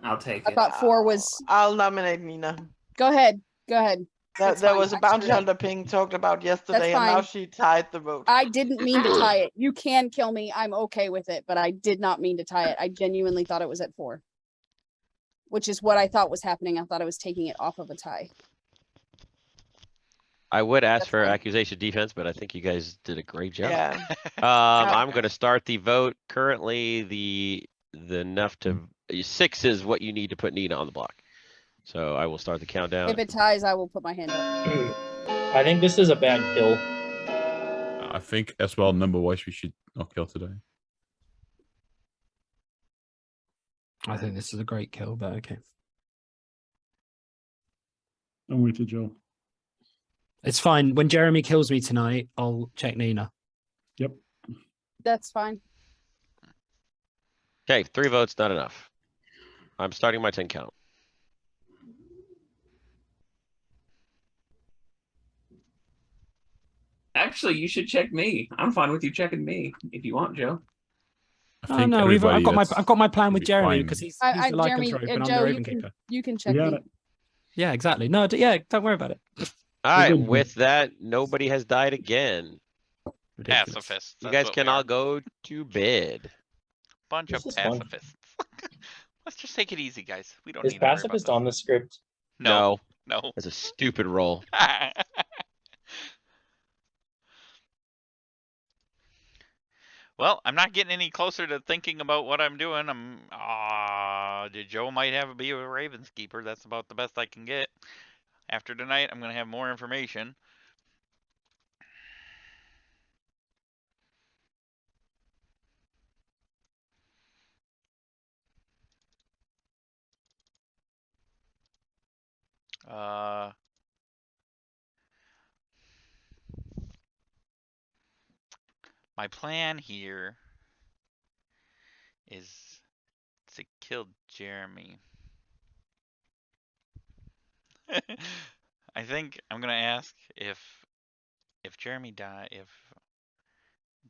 I'll take I it. thought 4 was. I'll nominate Nina. Go ahead. Go ahead. That's That fine. was a I bounty screwed up. hunter Ping talked about yesterday, and fine. now she tied the vote. I didn't mean to tie it. You can kill me. I'm okay with it, but I did not mean to tie it. I genuinely thought it was at 4. Which is what I thought was happening. I thought I was taking it off of a tie. I would ask That's for fine. accusation defense, but I think you guys did a great job. Yeah. I'm going to start the vote. Currently, the enough to 6 is what you need to put Nina on the block. So I will start the countdown. If it ties, I will put my hand up. I think this is a bad kill. I think as well, number-wise, we should not kill today. I think this is a great kill, but okay. I'm with you, Joe. It's fine. When Jeremy kills me tonight, I'll check Nina. Yep. That's fine. Okay, 3 votes, not enough. I'm starting my 10 count. Actually, you should check me. I'm fine with you checking me if you want, Joe. I Oh think no, everybody I've got that's- my plan will with be Jeremy fine. because he's I the Jeremy, lycanthrope and I'm Joe, the you Ravenkeeper. can We check got me. it. Yeah, exactly. No, yeah, don't worry about it. All right, good, with that, nobody has died again. Ridiculous. Pacifists. You that's guys what can we are. all go to bed. Bunch This of is fun. pacifists. Let's just take it easy, guys. We don't Is need to worry about pacifist this. on the script? No. That's a stupid roll. Well, I'm not getting any closer to thinking about what I'm doing. Joe might be a Ravens keeper. That's about the best I can get. After tonight, I'm gonna have more information. My plan here is to kill Jeremy. I think I'm gonna ask if Jeremy if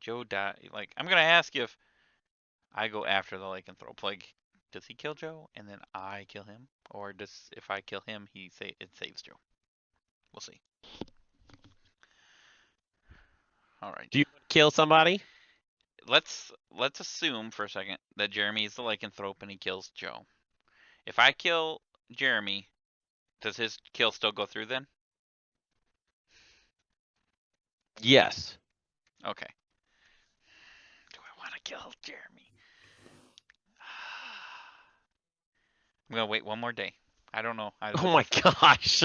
Joe like I'm gonna ask if I go after the lycanthrope. Like, does he kill Joe and then I kill him, or does if I kill him, it saves Joe? We'll see. All right. Do you kill somebody? Let's assume for a second that Jeremy is the lycanthrope and he kills Joe. If I kill Jeremy, does his kill still go through then? Yes. Okay. Do I want to kill Jeremy? I'm gonna wait one more day. I don't know. Oh my gosh.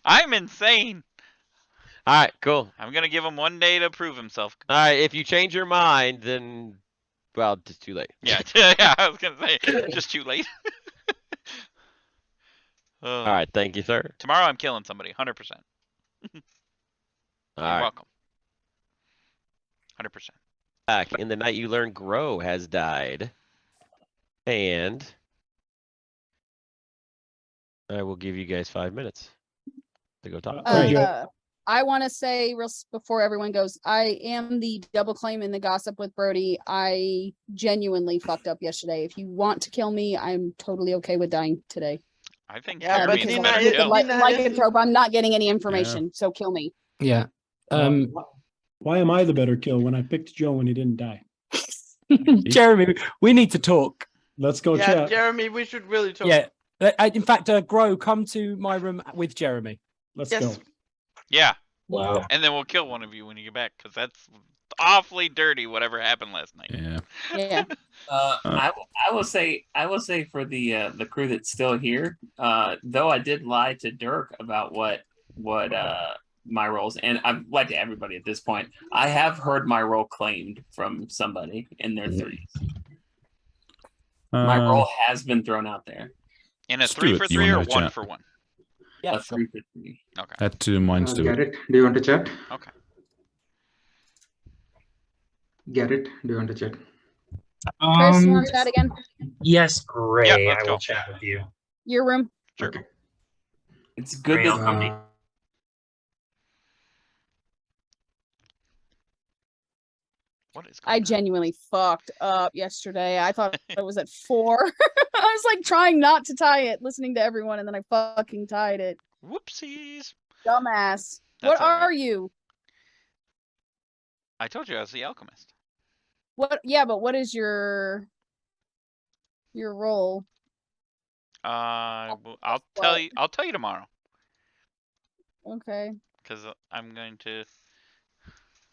I'm insane. All right, cool. I'm gonna give him 1 day to prove himself. All right, if you change your mind, then, well, it's too late. Yeah, yeah. I was gonna say, just too late. All right, thank you, sir. Tomorrow I'm killing somebody, 100%. You're welcome. 100%. Back in the night you learn Grow has died. And I will give you guys 5 minutes to go talk. I want to say before everyone goes, I am the double claim in the gossip with Brody. I genuinely fucked up yesterday. If you want to kill me, I'm totally okay with dying today. I think Yeah, but Jeremy's Nina, better it- kill. Lycanthrope, I'm not getting any information, so kill me. Yeah. Why am I the better kill when I picked Joe when he didn't die? Jeremy, we need to talk. Let's go Yeah, chat. Jeremy, we should really talk. Yeah. In fact, Grow, come to my room with Jeremy. Let's Yes. go. Yeah. Wow. And then we'll kill one of you when you get back, because that's awfully dirty, whatever happened last night. Yeah. Yeah. I will say for the crew that's still here, though I did lie to Dirk about what my roles, and I've lied to everybody at this point. I have heard my role claimed from somebody in their 30s. My role has been thrown out there. In a Stuart, 3 for you 3 or wanna 1 chat? for 1? Yeah, A 3 for 3. Okay. Add 2 minds to it. Garrett, do you want to chat? Okay. Garrett, do you want to chat? Chris, you want to chat again? Yes, Ray, Yeah, let's I go. will chat with you. Your room. Sure. Okay. It's good Ray, that I'll come to you. What is going I on? genuinely fucked up yesterday. I thought it was at 4. I was like trying not to tie it, listening to everyone, and then I fucking tied it. Whoopsies. Dumbass. That's What all right. are you? I told you I was the alchemist. What? Yeah, but what is your role? I'll What? tell you. I'll tell you tomorrow, Okay. because I'm going to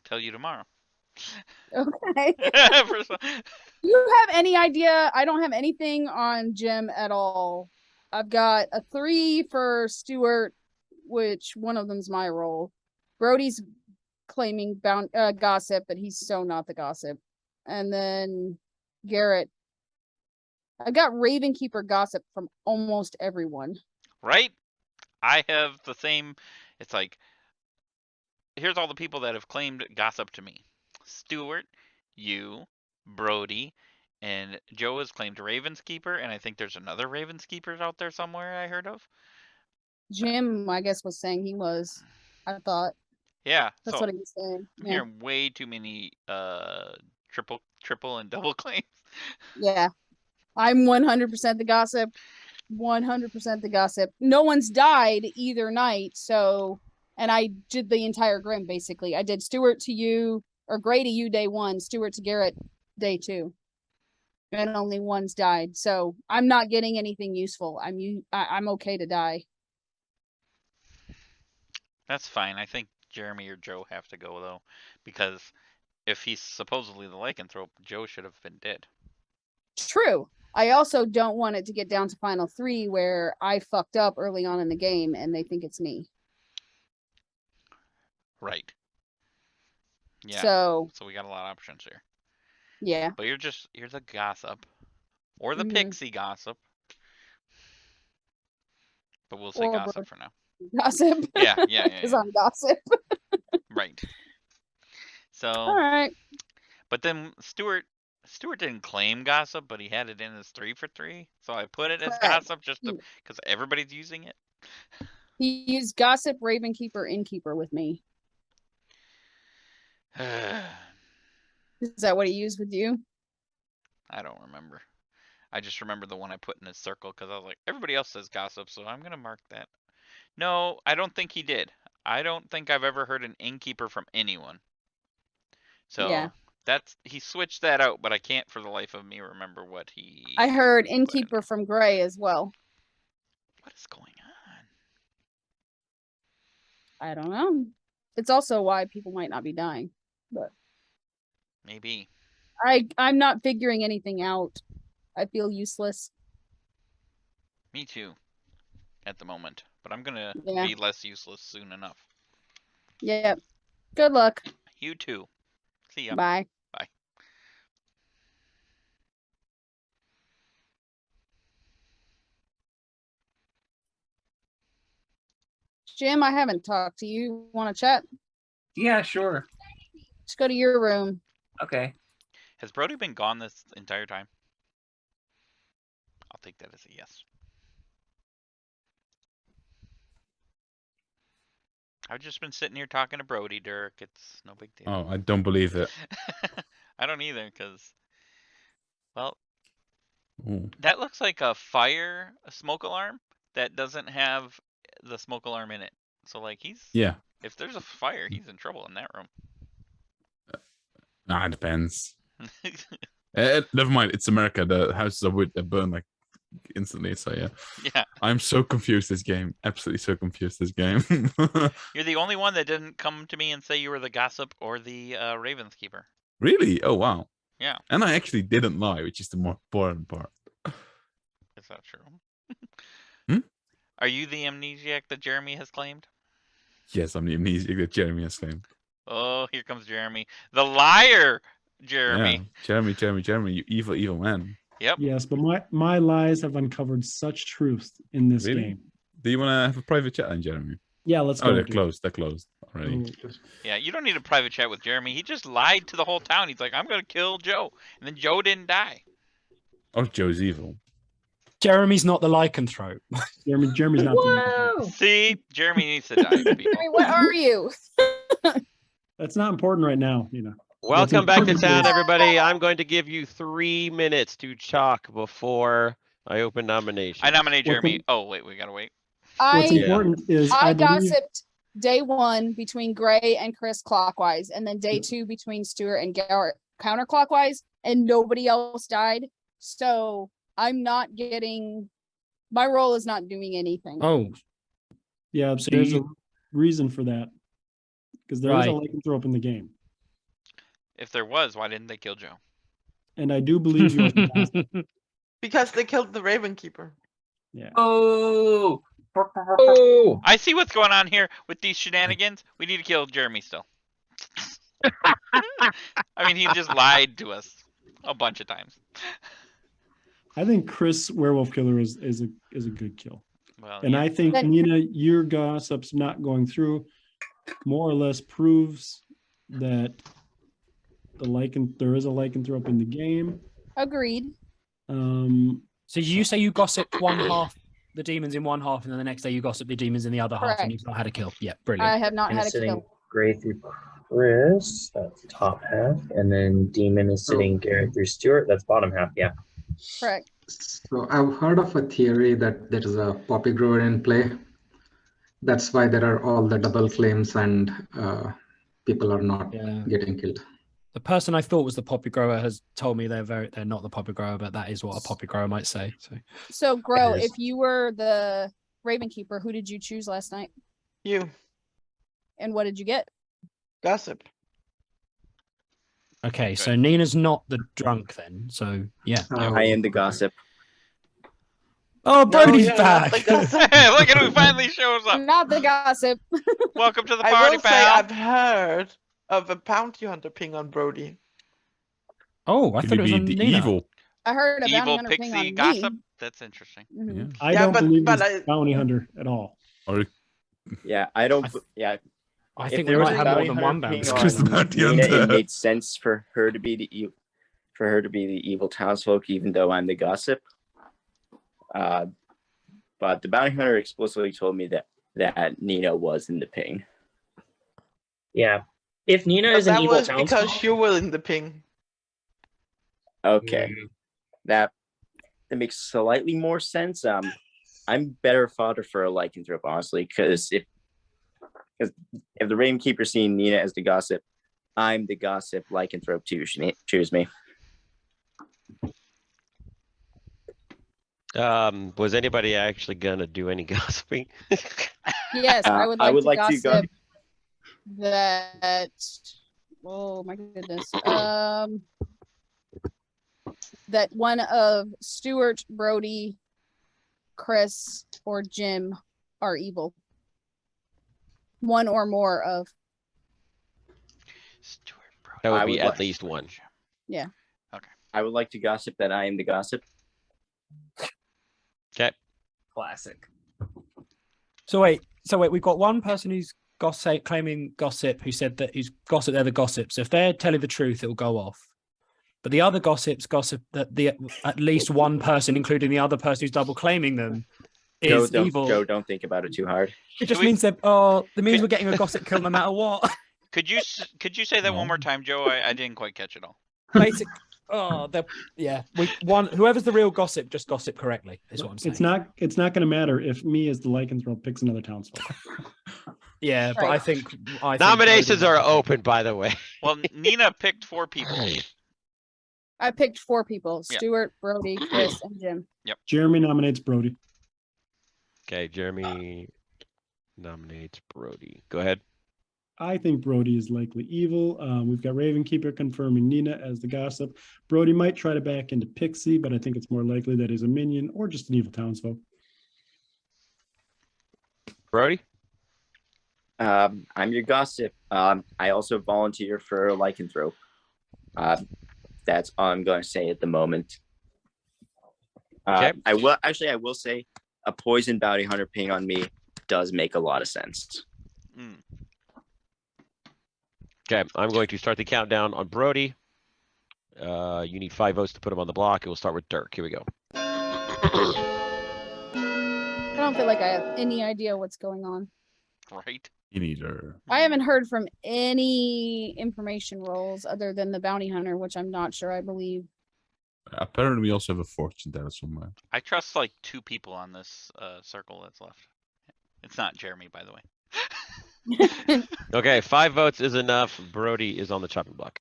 tell you tomorrow. Okay. First of all- Do you have any idea? I don't have anything on Jim at all. I've got a 3 for Stuart, which one of them's my role. Brody's claiming gossip, but he's so not the gossip. And then Garrett. I got Ravenkeeper gossip from almost everyone. Right? I have the same. It's like, here's all the people that have claimed gossip to me. Stuart, you, Brody, and Joe has claimed Ravenskeeper, and I think there's another Ravenskeeper out there somewhere I heard of. Jim, I guess, was saying he was. I thought. Yeah. That's so what he was saying. I'm Yeah. hearing way too many triple and double claims. Yeah. I'm 100% the gossip. 100% the gossip. No one's died either night, so, and I did the entire grim basically. I did Stuart to you, or Gray to you day 1, Stuart to Garrett day 2, and only one's died. So I'm not getting anything useful. I'm okay to die. That's fine. I think Jeremy or Joe have to go though, because if he's supposedly the lycanthrope, Joe should have been dead. True. I also don't want it to get down to final 3 where I fucked up early on in the game and they think it's me. Right. Yeah. So we got a lot of options here. yeah. But you're the gossip. Or the Mhm. pixie gossip. But we'll say Or gossip Brody. for now. Gossip. Yeah. Because I'm gossip. Right. So All right. but then Stuart didn't claim gossip, but he had it in as 3 for 3. So I put it as Correct. gossip just because everybody's using it. He used gossip, Ravenkeeper, Innkeeper with me. I Is that what he used with you? don't remember. I just remember the one I put in his circle because I was like, everybody else says gossip, so I'm gonna mark that. No, I don't think he did. I don't think I've ever heard an innkeeper from anyone. So Yeah. he switched that out, but I can't for the life of me remember what he. I heard Innkeeper from Gray as well. What is going on? I don't know. It's also why people might not be dying. But Maybe. I'm not figuring anything out. I feel useless. Me too. At the moment, but I'm gonna Yeah. be less useless soon enough. Yeah. Good luck. You too. See ya. Bye. Bye. Jim, I haven't talked to you. Want to chat? Yeah, sure. Let's go to your room. Okay. Has Brody been gone this entire time? I'll take that as a yes. I've just been sitting here talking to Brody, Dirk. It's no big deal. Oh, I don't believe it. I don't either, because, well, Ooh. that looks like a smoke alarm that doesn't have the smoke alarm in it. So, like, Yeah. if there's a fire, he's in trouble in that room. Nah, it depends. Never mind. It's America. The houses of wood that burn like instantly. So yeah. Yeah. I'm so confused this game. Absolutely so confused this game. You're the only one that didn't come to me and say you were the gossip or the Ravenskeeper. Really? Oh wow. Yeah. And I actually didn't lie, which is the more important part. Is that true? Hmm? Are you the amnesiac that Jeremy has claimed? Yes, I'm the amnesiac that Jeremy has claimed. Oh, here comes Jeremy. The liar, Jeremy. Yeah. Jeremy, you evil man. Yep. Yes, but my lies have uncovered such truth in this Really? game. Do you want to have a private chat then, Jeremy? Yeah, let's go. Oh, they're dude. closed. They're closed already. Yeah, you don't need a private chat with Jeremy. He just lied to the whole town. He's like, I'm going to kill Joe. And then Joe didn't die. Oh, Joe's evil. Jeremy's not the lycanthrope. Jeremy's not. Whoa! See? Jeremy needs to die, people. Jeremy, what are you? That's not important right now, you know. Welcome back to important town, is- everybody. I'm going to give you 3 minutes to chalk before I open nominations. I nominate What's Jeremy. in- Oh, wait, we got to wait. What's I important is I believe- gossiped day 1 between Gray and Chris clockwise, and then day 2 between Stuart and Garrett counterclockwise, and nobody else died. So I'm not getting. My role is not doing anything. Oh, Yeah, So there's you- a reason for that. Because there is a Right. lycanthrope in the game. If there was, why didn't they kill Joe? And I do believe you are the gossip. Because they killed the Ravenkeeper. Yeah. Oh, Oh, I see what's going on here with these shenanigans. We need to kill Jeremy still. I mean, he just lied to us a bunch of times. I think Chris Werewolf Killer is a good kill. Well, And yeah. I think Then- Nina, your gossips not going through more or less proves that there is a lycanthrope in the game. Agreed. So you say you gossiped one half the demons in one half, and then the next day you gossip the demons in the other half, Correct. and you've not had a kill. Yeah, brilliant. I have not And had a sitting kill. Gray through Chris, that's top half, and then Demon is sitting Garrett through Stewart, that's bottom half. Yeah. Correct. So I've heard of a theory that there is a poppy grower in play. That's why there are all the double claims and people are not Yeah. getting killed. The person I thought was the poppy grower has told me they're not the poppy grower, but that is what a poppy grower might say. So, Gro, is. if you were the Raven Keeper, who did you choose last night? You. And what did you get? Gossip. Okay, so Nina's not the drunk then. So yeah. I am the gossip. Oh, Brody's you're not back. the gossip. Look at who finally shows up. I'm not the gossip. Welcome to the I party, will say pal. I've heard of a bounty hunter ping on Brody. Oh, I Could thought it it was be on the Nina. evil? I heard a bounty Evil hunter ping pixie on gossip. me. That's interesting. Mhm. Yeah. I Yeah, don't but- believe but he's bounty hunter at all. Or Yeah, I don't. Yeah, I if think we there was might a have more bounty than hunter one ping bounty. It's 'cause the on bounty Nina, hunter- it made sense for her to be the evil townsfolk, even though I'm the gossip. But the bounty hunter explicitly told me that Nina was in the ping. Yeah. If Nina But is an that evil was because townsfolk, you were in the ping. Okay, that makes slightly more sense. I'm better fodder for a lycanthrope, honestly, because if the Raven Keeper seeing Nina as the gossip, I'm the gossip lycanthrope too. Choose me. Was anybody actually gonna do any gossiping? Yes, I would like, I would to like to gossip go. that. Oh my goodness. That one of Stuart, Brody, Chris, or Jim are evil. One or more of. Stuart, bro. That would I be would at like- least one. Yeah. I would like to gossip that I am the gossip. Okay. Classic. So wait, we've got one person who's claiming gossip who said that he's gossip, they're the gossip. So if they're telling the truth, it'll go off. But the other gossips gossip that at least one person, including the other person who's double claiming them, is evil. Joe, don't think about it too hard. It just we- means that it means we're getting a gossip kill no matter what. Could you say that one more time, Joe? I didn't quite catch it all. Basic. Whoever's the real gossip, just gossip correctly. Is what I'm saying. It's not going to matter if me as the lycanthrope picks another townsfolk. Yeah, but Right. I think Nominations are open, by the way. Well, Nina picked 4 people. I picked 4 people: Yeah. Stuart, Brody, Chris, and Jim. Jeremy nominates Brody. Okay, Jeremy nominates Brody. Go ahead. I think Brody is likely evil. We've got Raven Keeper confirming Nina as the gossip. Brody might try to back into Pixie, but I think it's more likely that he's a minion or just an evil townsfolk. Brody? I'm your gossip. I also volunteer for a lycanthrope. That's all I'm going to say at the moment. Okay. I will say a poison bounty hunter ping on me does make a lot of sense. Mm. Okay, I'm going to start the countdown on Brody. You need 5 votes to put him on the block. It will start with Dirk. Here we go. I don't feel like I have any idea what's going on. Right. You need her. I haven't heard from any information rolls other than the bounty hunter, which I'm not sure I believe. Apparently, we also have a fortune teller somewhere. I trust like 2 people on this circle that's left. It's not Jeremy, by the way. Okay, 5 votes is enough. Brody is on the chopping block.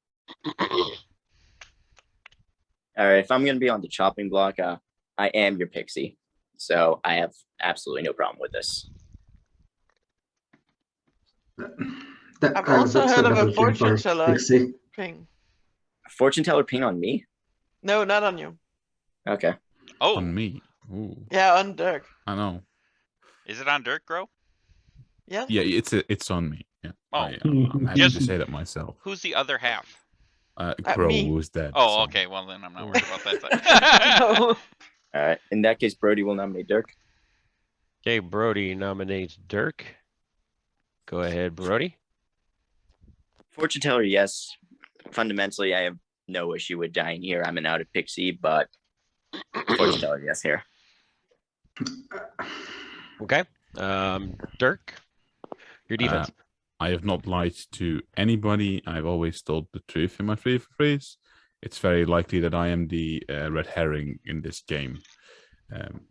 All right, if I'm going to be on the chopping block, I am your pixie. So I have absolutely no problem with this. I've also that's heard of a double kill fortune for teller Pixie. ping. Fortune teller ping on me? No, not on you. Okay. Oh, On me. Ooh, Yeah, on Dirk. I know. Is it on Dirk, Grow? Yeah. Yeah, it's on me. Yeah. Oh. I'm happy Just- to say that myself. Who's the other half? Crow me. was dead. Oh, so- okay. Well, then I'm not worried about that side. No. All right. In that case, Brody will nominate Dirk. Okay, Brody nominates Dirk. Go ahead, Brody. Fortune teller, yes. Fundamentally, I have no issue with dying here. I'm an out of pixie, but fortune teller, yes here. Okay. Dirk, your defense. I have not lied to anybody. I've always told the truth in my free for freeze. It's very likely that I am the red herring in this game.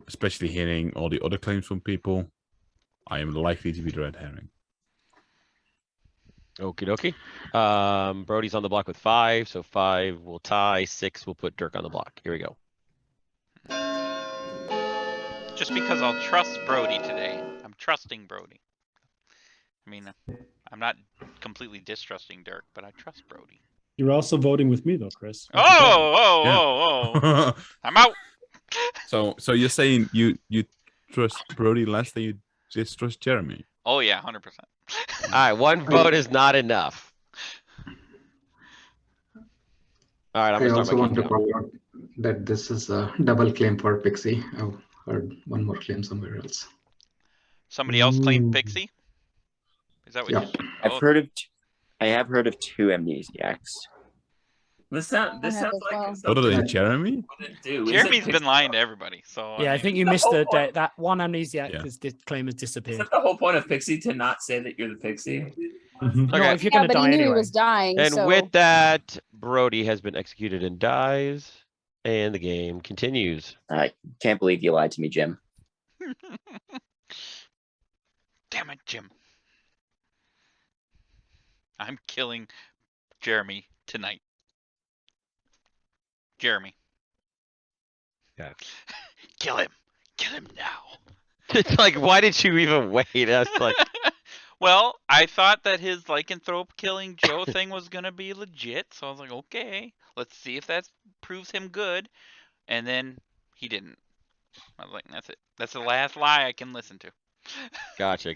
Especially hearing all the other claims from people, I am likely to be the red herring. Okie dokie. Brody's on the block with 5, so 5 will tie. 6 will put Dirk on the block. Here we go. Just because I'll trust Brody today. I'm trusting Brody. I mean, I'm not completely distrusting Dirk, but I trust Brody. You're also voting with me though, Chris. Oh! I'm out. So you're saying you trust Brody less than you distrust Jeremy? Oh yeah, 100%. All right, 1 vote is not enough. All right, I'm I gonna also start my want to countdown. point out that this is a double claim for Pixie. I've heard one more claim somewhere else. Somebody else claimed Ooh. Pixie? Is that what Yeah. you I have heard of 2 amnesiacs. This sounds I have like as well. Other something than I Jeremy? wouldn't do. Is it Jeremy's Pixie- been lying to everybody, so Yeah, I mean, think you the missed whole the point- that one amnesiac Yeah. claim has Is disappeared. that the whole point of Pixie to not say that you're the Pixie? Mhm. No, Okay. if you're Yeah, gonna but he die knew anyway. he was dying. And so with that, Brody has been executed and dies, and the game continues. I can't believe you lied to me, Jim. Damn it, Jim. I'm killing Jeremy tonight. Jeremy. Yeah. Kill him. Kill him now. It's like, why did you even wait? That's like, Well, I thought that his lycanthrope killing Joe thing was gonna be legit, so I was like, okay, let's see if that proves him good. And then he didn't. I was like, that's it. That's the last lie I can listen to. gotcha.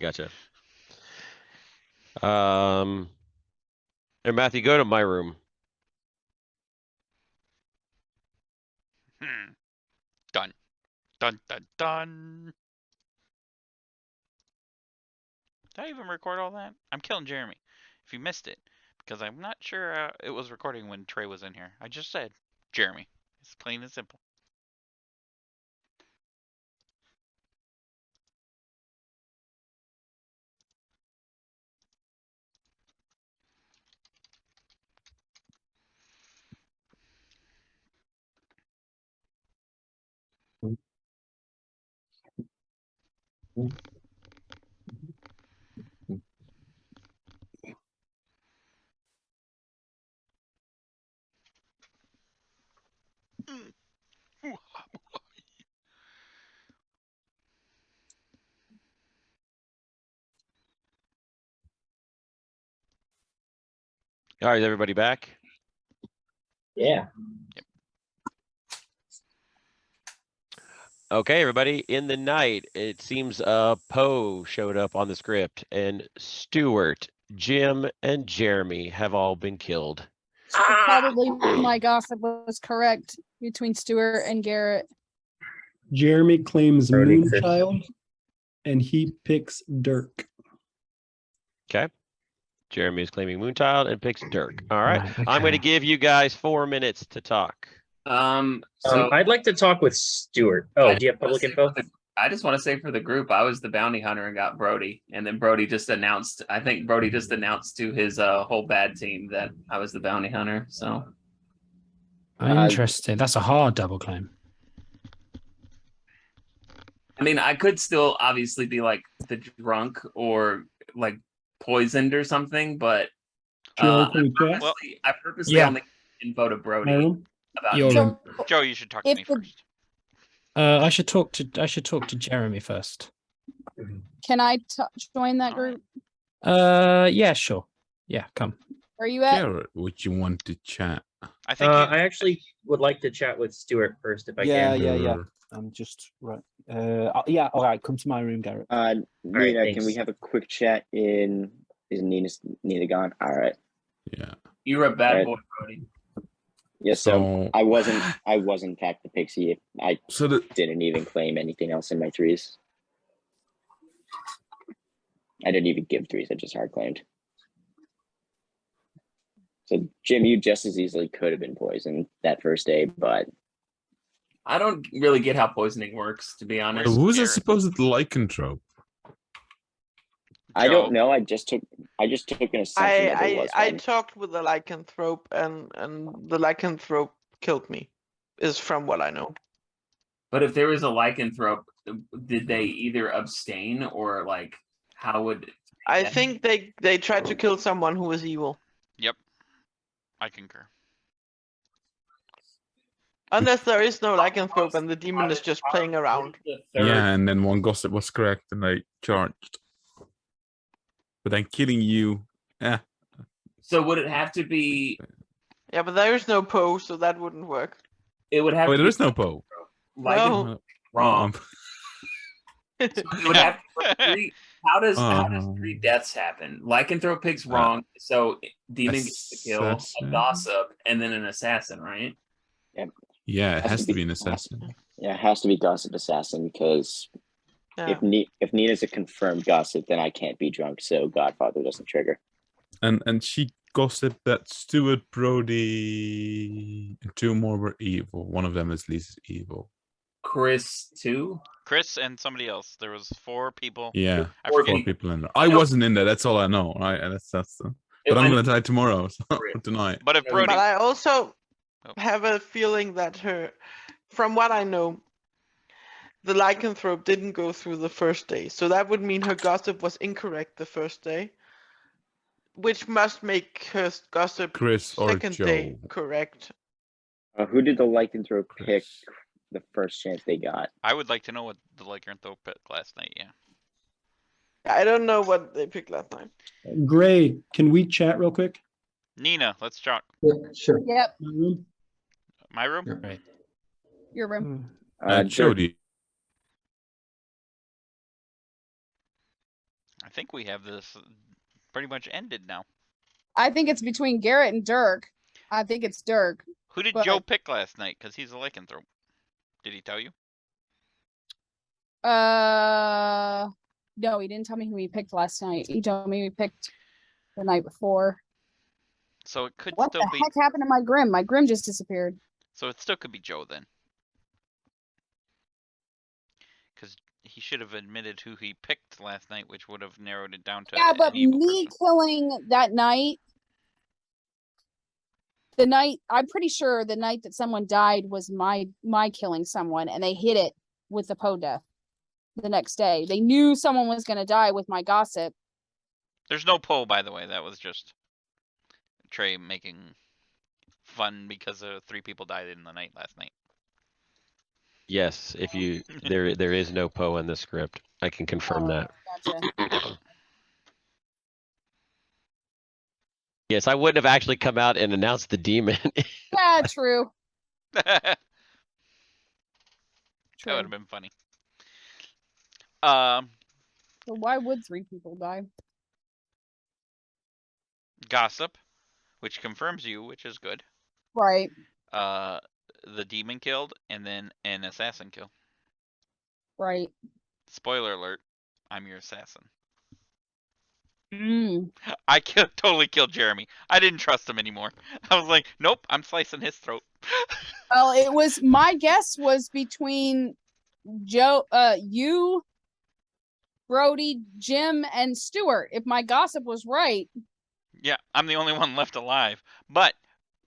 Hey, Matthew, go to my room. Done. Dun dun dun. Did I even record all that? I'm killing Jeremy. If you missed it, because I'm not sure it was recording when Trey was in here. I just said Jeremy. It's plain and simple. All right, is everybody back? Yeah. Okay, everybody. In the night, it seems Poe showed up on the script, and Stuart, Jim, and Jeremy have all been killed. so probably my gossip was correct between Stuart and Garrett. Jeremy claims Brody Moonchild, and he picks Dirk. Okay. Jeremy is claiming Moonchild and picks Dirk. All right. Right, I'm going to okay. give you guys 4 minutes to talk. So I'd like to talk with Stuart. Oh, do you have public info? I just want to say for the group, I was the bounty hunter and got Brody, and then Brody just announced. I think Brody just announced to his whole bad team that I was the bounty hunter. So Interesting. That's a hard double claim. I mean, I could still obviously be like the drunk or like poisoned or something, but Joe, can we chat? I purposely Yeah. only info to Brody Aaron? about You're him. in. Joe, you should talk to If me the- first. I should talk to Jeremy first. Can I join that group? Yeah, sure. Yeah, come. Where are you at? Garrett, would you want to chat I think I actually would like to chat with Stuart first, if I Yeah, can. yeah. I'm just right. Yeah. All right. Come to my room, Garrett. Nina, right, can we thanks. have a quick chat in? Is Nina gone? All right. Yeah. You're a bad Right. boy, Brody. Yes. So I was in fact the pixie. I didn't even claim anything else in my threes. I didn't even give threes. I just hard claimed. So Jim, you just as easily could have been poisoned that first day, but I don't really get how poisoning works, to be honest. Who's a supposed lycanthrope? I don't know. I just took an assumption that there was I one. talked with the lycanthrope, and the lycanthrope killed me. Is from what I know. But if there was a lycanthrope, did they either abstain or like how would? I think they tried to kill someone who was evil. Yep. I concur. Unless there is no lycanthrope and the demon is just playing around. Yeah, and then one gossip was correct and they charged. But then killing you, yeah. So would it have to be? Yeah, but there is no Poe, so that wouldn't work. It would have. Oh, to there be is no Poe. No. Wrong. It would have to be three. How does Oh. 3 deaths happen? Lycanthrope picks wrong, so demon gets the kill, a Assassin. gossip, and then an assassin, right? Yeah, it has to be an assassin. Yeah, it has to be gossip assassin because Yeah. if Nina's a confirmed gossip, then I can't be drunk, so Godfather doesn't trigger. And she gossiped that Stuart, Brody, and 2 more were evil. One of them at least is evil. Chris too. Chris and somebody else. There was 4 people. Yeah, I 4 forget. people in there. I wasn't in there. That's all I know. Right? And that's but I'm gonna die tomorrow, so tonight. But if Brody, But I also Oh. have a feeling that from what I know, the lycanthrope didn't go through the first day. So that would mean her gossip was incorrect the first day. Which must make her gossip Chris or second day Joe. correct. Who did the lycanthrope pick the first chance they got? I would like to know what the lycanthrope picked last night. Yeah. I don't know what they picked last time. Gray, can we chat real quick? Nina, let's talk. Yeah, sure. Yep, My room? My room. Yeah. Right. your room. Jody. I think we have this pretty much ended now. I think it's between Garrett and Dirk. I think it's Dirk. Who did But- Joe pick last night? Because he's a lycanthrope. Did he tell you? No, he didn't tell me who he picked last night. He told me he picked the night before. So it could What still the be. heck happened to my Grim? My Grim just disappeared. So it still could be Joe then. Because he should have admitted who he picked last night, which would have narrowed it down to Yeah, but an evil me person. killing that night, I'm pretty sure the night that someone died was my killing someone, and they hit it with the Poe death the next day. They knew someone was going to die with my gossip. There's no poll, by the way. That was just Trey making fun because 3 people died in the night last night. Yes, if you there is no Poe in the script. I can confirm that. Gotcha. Yes, I wouldn't have actually come out and announced the demon. Yeah, true. That True. would have been funny. So why would 3 people die? Gossip, which confirms you, which is good. Right. The demon killed, and then an assassin kill. Right. Spoiler alert, I'm your assassin. Mm. I totally killed Jeremy. I didn't trust him anymore. I was like, nope, I'm slicing his throat. Well, it was my guess was between Joe, you, Brody, Jim, and Stuart. If my gossip was right. Yeah, I'm the only one left alive, but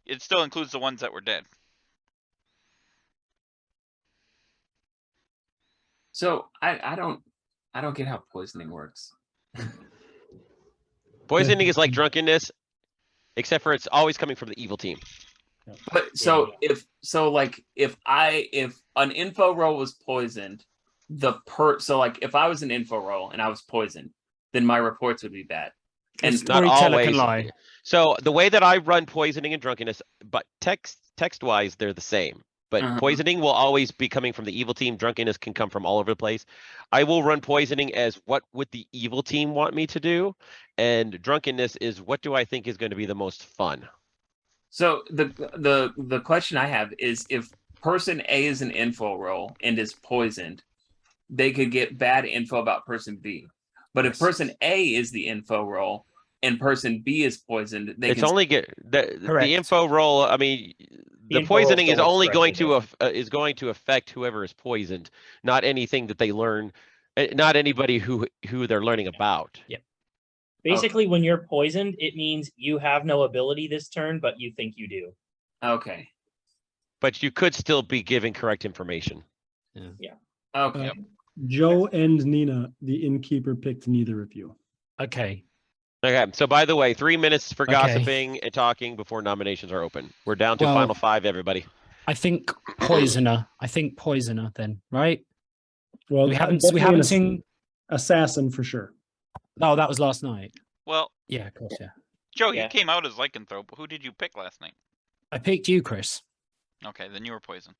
it still includes the ones that were dead. So I don't get how poisoning works. Poisoning is like drunkenness, except for it's always coming from the evil team. But so if an info roll was poisoned, so like if I was an info roll and I was poisoned, then my reports would be bad. The And Not storyteller always. can lie. So the way that I run poisoning and drunkenness, but text-wise, they're the same. But poisoning will always be coming from the evil team. Drunkenness can come from all over the place. I will run poisoning as what would the evil team want me to do, and drunkenness is what do I think is going to be the most fun. so the question I have is, if person A is an info role and is poisoned, they could get bad info about person B. But if person A is the info role and person B is poisoned, they It's can only get the Correct. info roll. I mean, the info roll poisoning is still works only going directly, to is going to affect whoever is poisoned, not anything that they learn, not anybody who they're learning about. Yeah. Basically, when you're poisoned, it means you have no ability this turn, but you think you do. Okay. But you could still be giving correct information. Okay. Joe and Nina, the innkeeper, picked neither of you. Okay. Okay. So by the way, 3 minutes for Okay. gossiping and talking before nominations are open. We're down to Well- final 5, everybody. I think poisoner. Then, right? Well, We haven't definitely an seen. assassin for sure. Oh, that was last night. Well, Yeah, of course, yeah. Joe, Yeah. you came out as lycanthrope. Who did you pick last night? I picked you, Chris. Okay, then you were poisoned.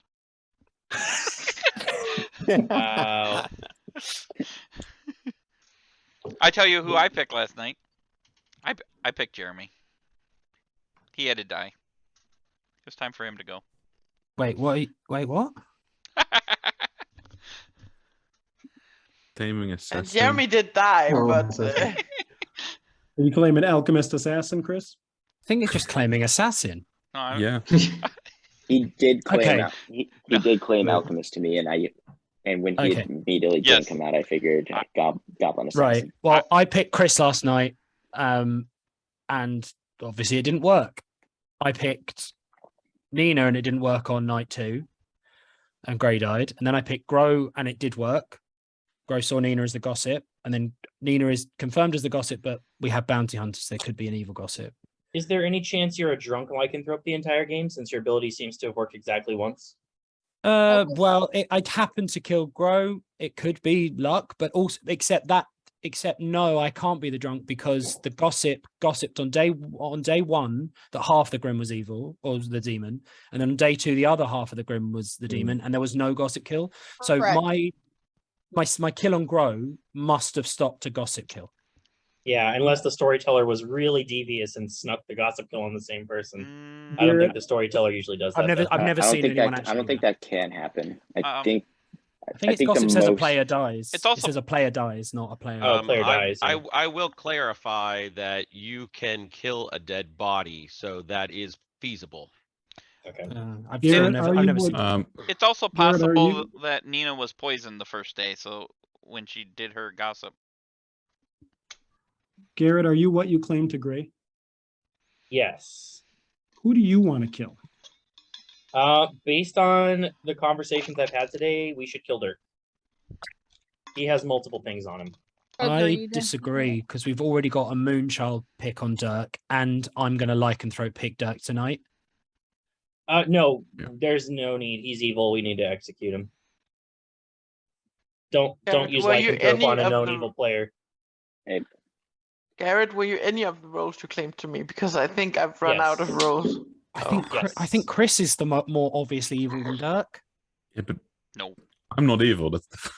Wow. I tell you who I picked last night. I picked Jeremy. He had to die. It was time for him to go. Wait, what? Wait, what? Taming assassin. And Jeremy did die, Oh, but assassin. Are you claiming alchemist assassin, Chris? I think it's just claiming assassin. No, I- Yeah. He did claim Okay. he did claim alchemist to me, and when he Okay. immediately Yes. didn't come out, I figured goblin assassin. Right. Well, I picked Chris last night, and obviously it didn't work. I picked Nina, and it didn't work on night 2, and Gray died. And then I picked Grow, and it did work. Grow saw Nina as the gossip, and then Nina is confirmed as the gossip, but we have bounty hunters. There could be an evil gossip. Is there any chance you're a drunk lycanthrope the entire game, since your ability seems to have worked exactly once? Well, I'd happen to kill Grow. It could be luck, but also except no, I can't be the drunk because the gossiped on day 1 that half the Grim was evil or was the demon, and then on day 2 the other half of the Grim was the demon, and there was no gossip kill. So Correct. my kill on Grow must have stopped a gossip kill. Yeah, unless the storyteller was really devious and snuck the gossip kill on the same person. Mm, I don't Garrett- think the storyteller usually does that. I've never though. I've never I don't seen think anyone that actually. I don't think do that can happen. I think it's the gossip says a most- player dies. It's also- it says a player dies, not a player. Oh, player dies, yeah. I will clarify that you can kill a dead body, so that is feasible. Okay. I've Garrett, never are you never would- seen. It's also Garrett, are possible you- that Nina was poisoned the first day, so when she did her gossip. Garrett, are you what you claim to Gray? Yes. Who do you want to kill? Based on the conversations I've had today, we should kill Dirk. He has multiple things on him. I Agreed. disagree because we've already got a Moonchild pick on Dirk, and I'm going to lycanthrope pick Dirk tonight. No, Yeah. there's no need. He's evil. We need to execute him. Don't Garrett, use were you lycanthrope any on a of known the- evil player. Garrett, were you any of the roles you claimed to me? Because I think I've run out of Yes. roles. I think yes. I think Chris is the more obviously evil than Dirk. Yeah, but No. I'm not evil. That's the...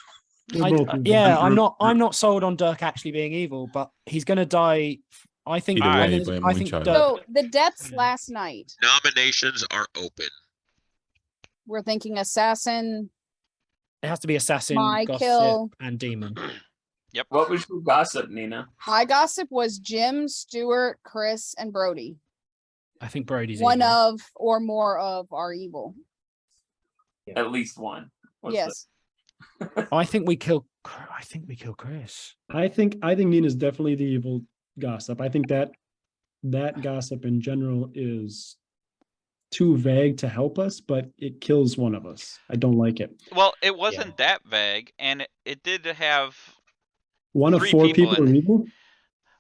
They're both evil. Yeah, And I'm not sold on Dirk actually being evil, but he's going to die. I think. Either way, I by think Moonchild. Dirk. So the deaths last night. Nominations are open. We're thinking assassin. It has to be assassin, My gossip, kill. and demon. What was your gossip, Nina? My gossip was Jim, Stuart, Chris, and Brody. I think Brody's One evil. of or more of are evil. At least one. What's Yes. I think we kill. I think we kill Chris. I think Nina's definitely the evil gossip. I think that gossip in general is too vague to help us, but it kills one of us. I don't like it. Well, it wasn't that vague, and it did have. One of 3 4 people people in are it. evil,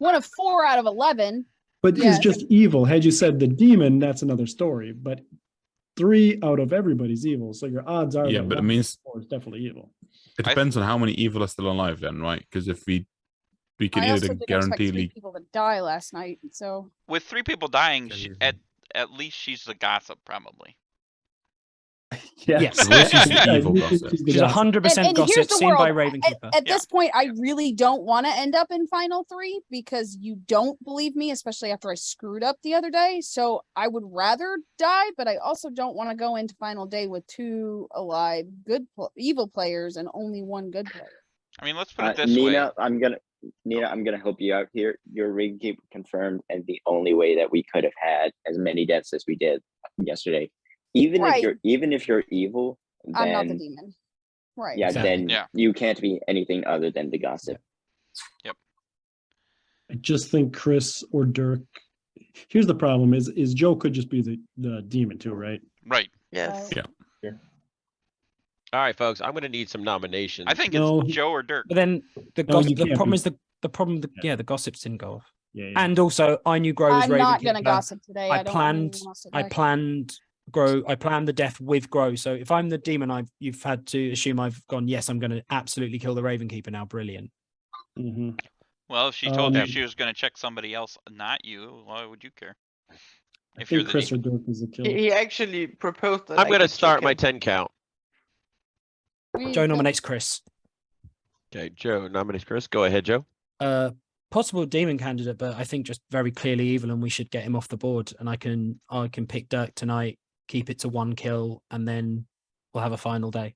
One of 4 out of 11. but Yes. is just evil. Had you said the demon, that's another story. But 3 out of everybody's evil, so your odds are Yeah, that but it one means of 4 is definitely evil. it depends on how many evil are still alive then, right? Because if we We can I also either didn't expect guarantee 3 leak. people to die last night, so With 3 people dying, Yeah, at least she's the gossip, probably. Yes. Well, she's the I evil do think gossip. she's the She's gossip. 100% and here's gossip, the seen world. by Ravenkeeper. At Yeah. this point, I really don't want to end up in final 3 because you don't believe me, especially after I screwed up the other day. So I would rather die, but I also don't want to go into final day with 2 alive evil players and only 1 good player. I mean, let's put it this Nina, way. I'm gonna help you out here. Your rig keep confirmed, and the only way that we could have had as many deaths as we did yesterday, even Right. if you're evil, then I'm not the demon. Right. yeah, Exactly. then Yeah. you can't be anything other than the gossip. I just think Chris or Dirk. Here's the problem: is Joe could just be the demon too, right? Right. Yes. Yeah. All right, folks. I'm gonna need some nominations. I think No. it's Joe or Dirk. But then the No, you the can't problem be- is the problem. Yeah. The gossips didn't go off. Yeah. And also, I knew Grow was I'm not gonna Ravenkeeper. gossip today. I I don't planned- really want to I planned Grow. I planned the death with Grow. So if I'm the demon, you've had to assume I've gone. Yes, I'm going to absolutely kill the Ravenkeeper now. Brilliant. hmm Well, if she told you Um, she was going to check somebody else, not you, why would you care? I If you're think the Chris or demon. Dirk is the killer. He actually proposed that. I'm I gonna could check start my him. 10 count. Joe nominates Chris. Okay, Joe nominates Chris. Go ahead, Joe. Possible demon candidate, but I think just very clearly evil, and we should get him off the board. And I can pick Dirk tonight, keep it to 1 kill, and then we'll have a final day.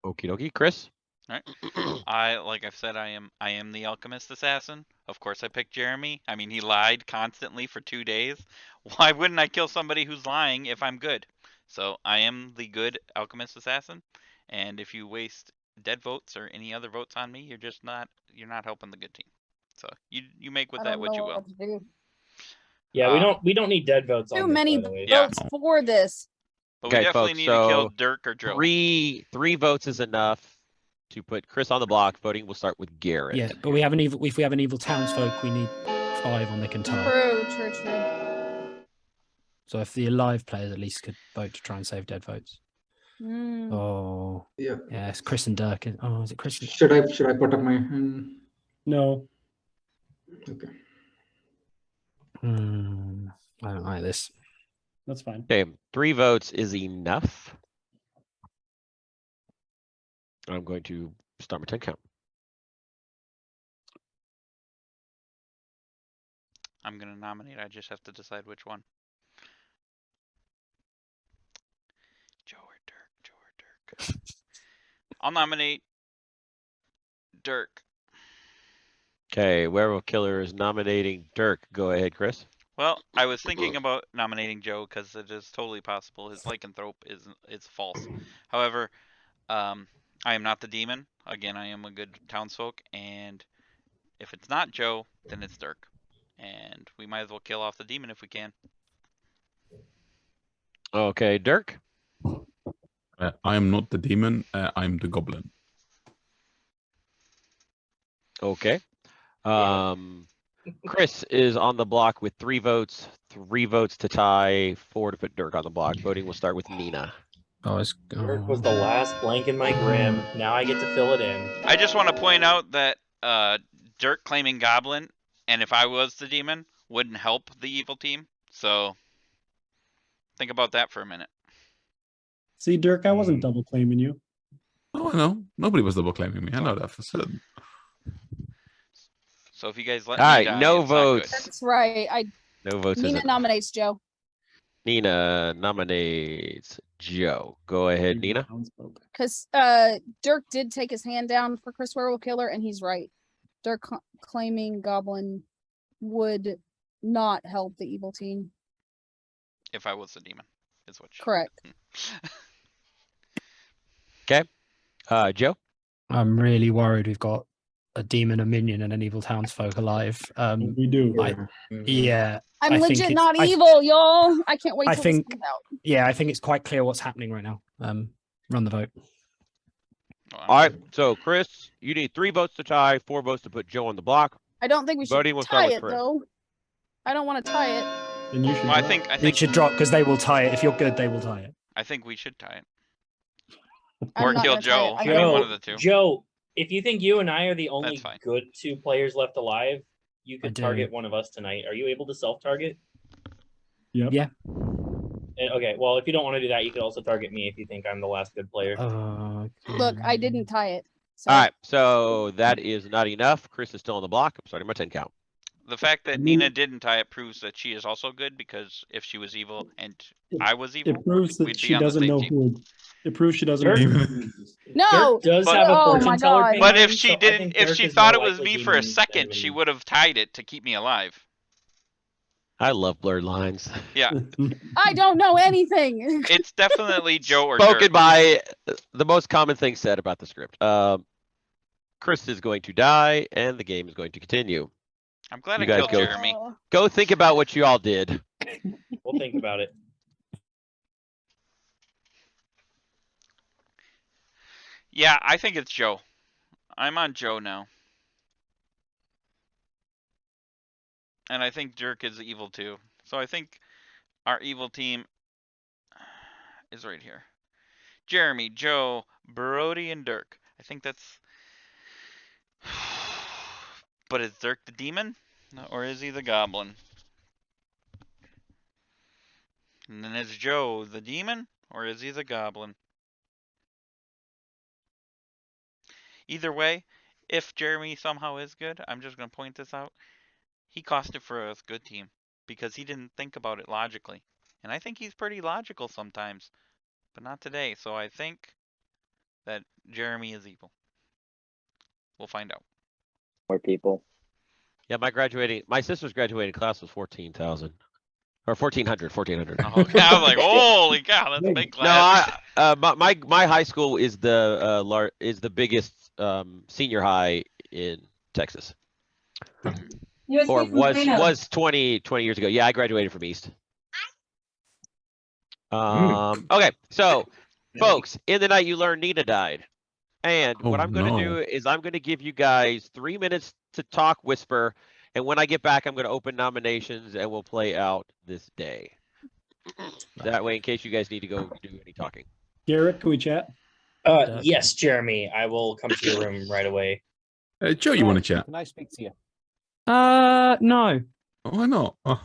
Okie dokie, Chris. Like I've said, I am the alchemist assassin. Of course, I picked Jeremy. I mean, he lied constantly for 2 days. Why wouldn't I kill somebody who's lying if I'm good? So I am the good alchemist assassin. And if you waste dead votes or any other votes on me, you're not helping the good team. So you make with that what you will. Yeah, we don't need dead votes. Too on this, many by the way. Yeah. votes for this. But we Okay, definitely folks, need to kill so Dirk or Joe. Three votes is enough to put Chris on the block. Voting will start with Garrett. Yeah, but we have an evil. If we have an evil townsfolk, we need 5 on the tie. True. So if the alive players at least could vote to try and save dead votes. Mm. Oh, Yeah. yeah, it's Chris and Dirk. Oh, is it Chris? Should I put up my hand? No. Okay. I don't like this. That's fine. Okay, 3 votes is enough. I'm going to start my 10 count. I'm gonna nominate. I just have to decide which one. Joe or Dirk. I'll nominate Dirk. Okay, Werewolf Killer is nominating Dirk. Go ahead, Chris. Well, I was thinking about nominating Joe because it is totally possible his lycanthrope is false. However, I am not the demon. Again, I am a good townsfolk, and if it's not Joe, then it's Dirk. And we might as well kill off the demon if we can. Okay, Dirk. I am not the demon. I'm the goblin. Okay. Chris is on the block with 3 votes, 3 votes to tie, 4 to put Dirk on the block. Voting will start with Nina. Dirk was the last blank in my grim. Now I get to fill it in. I just want to point out that Dirk claiming goblin, and if I was the demon, wouldn't help the evil team. So think about that for a minute. See, Dirk, I wasn't double claiming you. Oh, no. Nobody was double claiming me. I know that for certain. So if you guys let All me right, die, no it's not good. votes. That's right. No votes. Nina is nominates Joe. Nina nominates Joe. Go ahead, Nina. Because Dirk did take his hand down for Chris Werewolf Killer, and he's right. Dirk claiming Goblin would not help the evil team. If I was the demon, is what. Correct. Okay. Joe. I'm really worried we've got a demon, a minion, and an evil townsfolk alive. We do. Yeah. I'm I think legit it's- not I- evil, y'all. I can't wait I till think- this comes out. Yeah, I think it's quite clear what's happening right now. Run the vote. All right. So, Chris, you need 3 votes to tie, 4 votes to put Joe on the block. I don't think we should Voting will start tie with it Chris. though. I don't want to tie it. Then you should. Well, I drop. think You should drop because they will tie it. If you're good, they will tie it. I think we should tie it. I'm Or not kill gonna tie Joe. it. I mean, one of the two. Joe, If you think you and I are the only fine. good 2 players left alive, you could do. target one of us tonight. Are you able to self-target? Yep. Yeah. Okay, well, if you don't want to do that, you could also target me if you think I'm the last good player. Look, I didn't tie it. So. All right, so that is not enough. Chris is still on the block. I'm starting my 10 count. The fact that Nina didn't tie it proves that she is also good, because if she was evil and I was evil, It proves that we'd be she on the doesn't same know team. who. It proves she doesn't Dirk- know. No. Dirk does But- have a Oh my fortune teller God. ping But on if him, she so I didn't, think if Dirk she is thought more it was likely me for a demon second, than- she would have tied it to keep me alive. I love blurred lines. Yeah, I don't know anything. it's definitely Joe or Spoken Dirk. by the most common thing said about the script. Chris is going to die, and the game is going to continue. I'm glad You I guys killed go. Jeremy. Go think about what you all did. We'll think about it. Yeah, I think it's Joe. I'm on Joe now. And I think Dirk is evil too. So I think our evil team is right here. Jeremy, Joe, Brody, and Dirk. I think that's... But is Dirk the demon? Or is he the goblin? And then is Joe the demon? Or is he the goblin? Either way, if Jeremy somehow is good, I'm just going to point this out. He cost it for a good team because he didn't think about it logically. And I think he's pretty logical sometimes, but not today. So I think that Jeremy is evil. We'll find out. More people. Yeah, my sister's graduating class was 14,000. Or 1,400, 1,400. Oh, okay. I was like, holy cow, that's a big class. No, my high school is the biggest senior high in Texas. Or was 20 years ago. Yeah, I graduated from East. Okay, so folks, in the night you learn Nina died. And what I'm going to do is I'm going to give you guys 3 minutes to talk whisper. And when I get back, I'm going to open nominations and we'll play out this day. That way, in case you guys need to go do any talking. Garrett, can we chat? Yes, Jeremy. I will come to your room right away. Joe, you want to chat? Can I speak to you? No. Why not? Oh,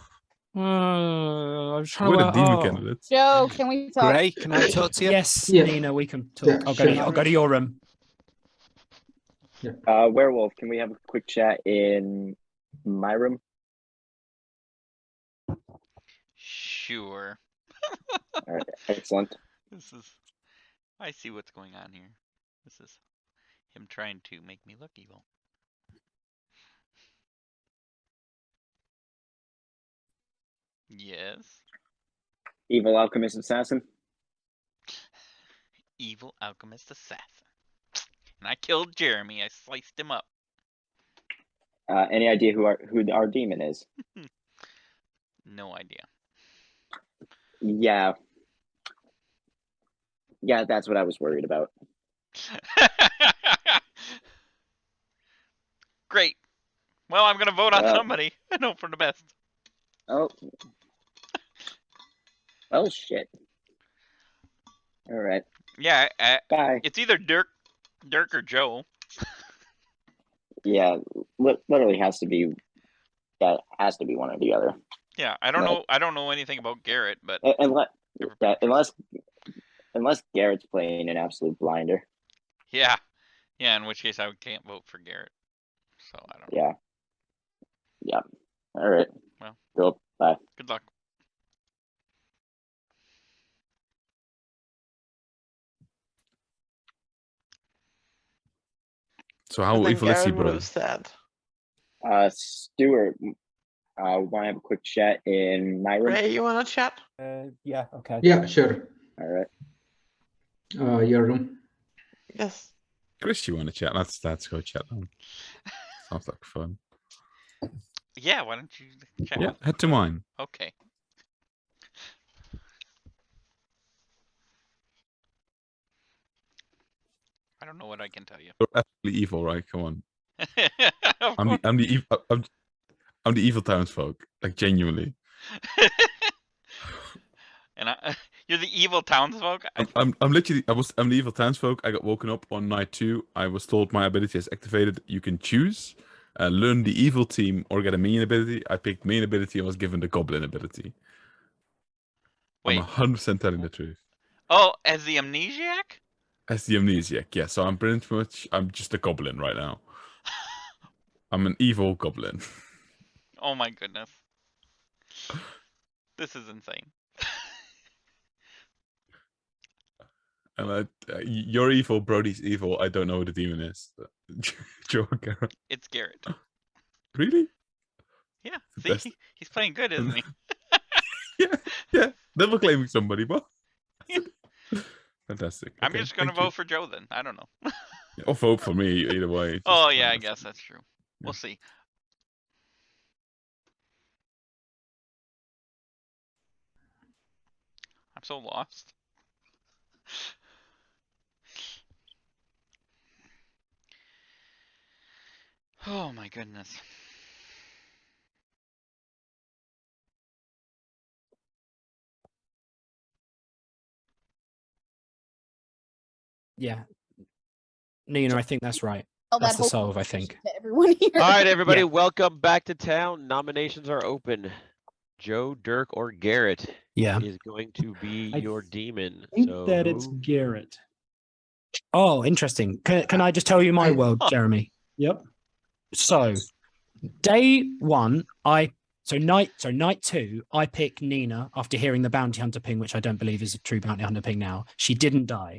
I'm trying we're to the demon candidates. Joe, can we talk? Gray, can I talk to you? Yes, Yeah. Nina, we can talk. Yeah, I'll go to your room. Werewolf, can we have a quick chat in my room? Sure. All right, excellent. I see what's going on here. This is him trying to make me look evil. Yes. Evil alchemist assassin. Evil alchemist assassin. And I killed Jeremy. I sliced him up. Any idea who our demon is? No idea. Yeah, that's what I was worried about. Great. Well, I'm gonna vote on somebody. I know for the best. Oh. Oh shit. All right. Yeah. Bye. It's either Dirk or Joe. Yeah, literally has to be. That has to be one or the other. Yeah, I don't know. I don't know anything about Garrett, but unless Garrett's playing an absolute blinder. yeah, in which case I can't vote for Garrett. So I don't know. Yeah. All right. Well, go. Bye. Good luck. So how evil is he, brother? Sad. Stuart, want to have a quick chat in my room? Ray, you want to chat? Yeah, okay. Yeah, sure. All right. Your room. Yes. Chris, you want to chat? Let's go chat then. Sounds like fun. Yeah, why don't you chat? Yeah, head to mine. Okay. I don't know what I can tell you. You're absolutely evil, right? Come on. I'm the evil townsfolk, like genuinely. And You're the evil townsfolk. I'm literally I'm the evil townsfolk. I got woken up on night 2. I was told my ability is activated. You can choose, learn the evil team or get a minion ability. I picked minion ability and was given the goblin ability. Wait. I'm 100% telling the truth. Oh, as the amnesiac? As the amnesiac, yeah. So I'm pretty much I'm just a goblin right now. I'm an evil goblin. Oh my goodness. This is insane. And you're evil, Brody's evil. I don't know who the demon is. Joe Garrett. It's Garrett. Really? Yeah. Best. See, he's playing good, isn't he? Yeah. Never claiming somebody, but fantastic. I'm Okay, just gonna thank you. vote for Joe then. I don't know. Or vote for me either way. Oh yeah, I guess that's true. We'll see. I'm so lost. Oh my goodness. Yeah. Nina, I think that's right. Tell That's that the whole solve, I think. to everyone here. All right, everybody, Yeah. welcome back to town. Nominations are open. Joe, Dirk, or Garrett Yeah. is going to be I your demon. I think So that it's who- Garrett. Oh, interesting. Can I just tell you my world, Jeremy? Yep. So, day 1, night 2, I pick Nina after hearing the bounty hunter ping, which I don't believe is a true bounty hunter ping now. She didn't die.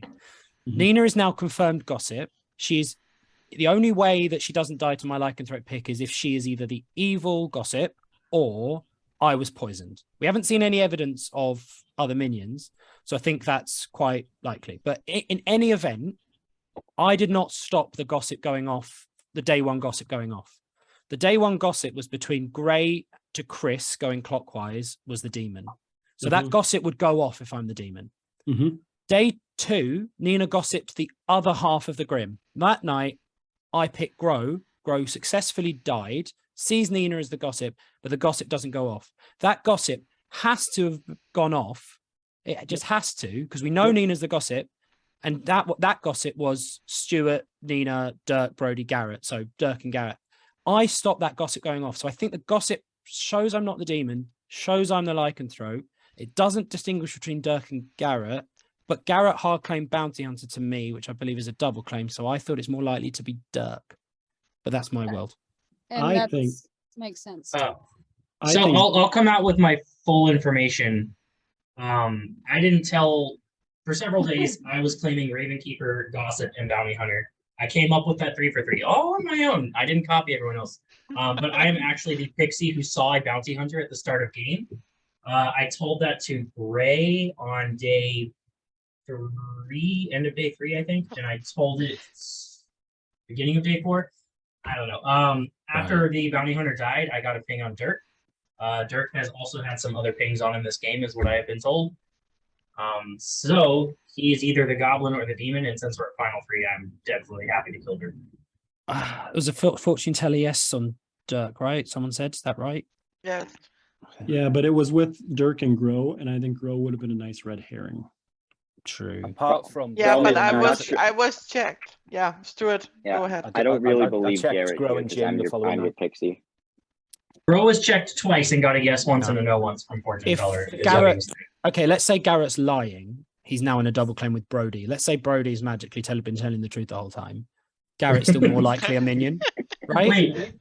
Mhm. Nina is now confirmed gossip. She's the only way that she doesn't die to my lycanthrope pick is if she is either the evil gossip or I was poisoned. We haven't seen any evidence of other minions, so I think that's quite likely. But in any event, I did not stop the gossip going off, the day 1 gossip going off. The day 1 gossip was between Gray to Chris going clockwise was the demon. So that gossip would go off if I'm the demon. Mhm. Day 2, Nina gossiped the other half of the Grim. That night, I picked Grow. Grow successfully died, sees Nina as the gossip, but the gossip doesn't go off. That gossip has to have gone off. It just has to, because we know Nina's the gossip. And that gossip was Stuart, Nina, Dirk, Brody, Garrett. So Dirk and Garrett. I stopped that gossip going off. So I think the gossip shows I'm not the demon, shows I'm the lycanthrope. It doesn't distinguish between Dirk and Garrett, but Garrett hard claimed bounty hunter to me, which I believe is a double claim. So I thought it's more likely to be Dirk. But that's my world. And I that think- makes sense. I So think- I'll come out with my full information. I didn't tell for several days. I was claiming Ravenkeeper, Gossip, and Bounty Hunter. I came up with that 3 for 3 all on my own. I didn't copy everyone else. But I am actually the pixie who saw a Bounty Hunter at the start of game. I told that to Gray on day 3, end of day 3, I think, and I told it beginning of day 4. I don't know. After the Bounty Hunter died, I got a ping on Dirk. Dirk has also had some other pings on in this game, is what I have been told. So he's either the goblin or the demon, and since we're at final 3, I'm definitely happy to kill Dirk. It was a fortune teller yes on Dirk, right? Someone said, is that right? Yes. Yeah, but it was with Dirk and Grow, and I think Grow would have been a nice red herring. True. Apart from Yeah, but Probably I was checked. Yeah, Stuart, Yeah, go ahead. I don't really I believe checked Garrett Grow here and because Jim I'm the your following night. pixie. Bro was checked twice and got a yes once and a no once from fortune If teller. Garrett, okay, let's say Garrett's lying. He's now in a double claim with Brody. Let's say Brody's magically been telling the truth the whole time. Garrett's still more likely a minion, right? Wait,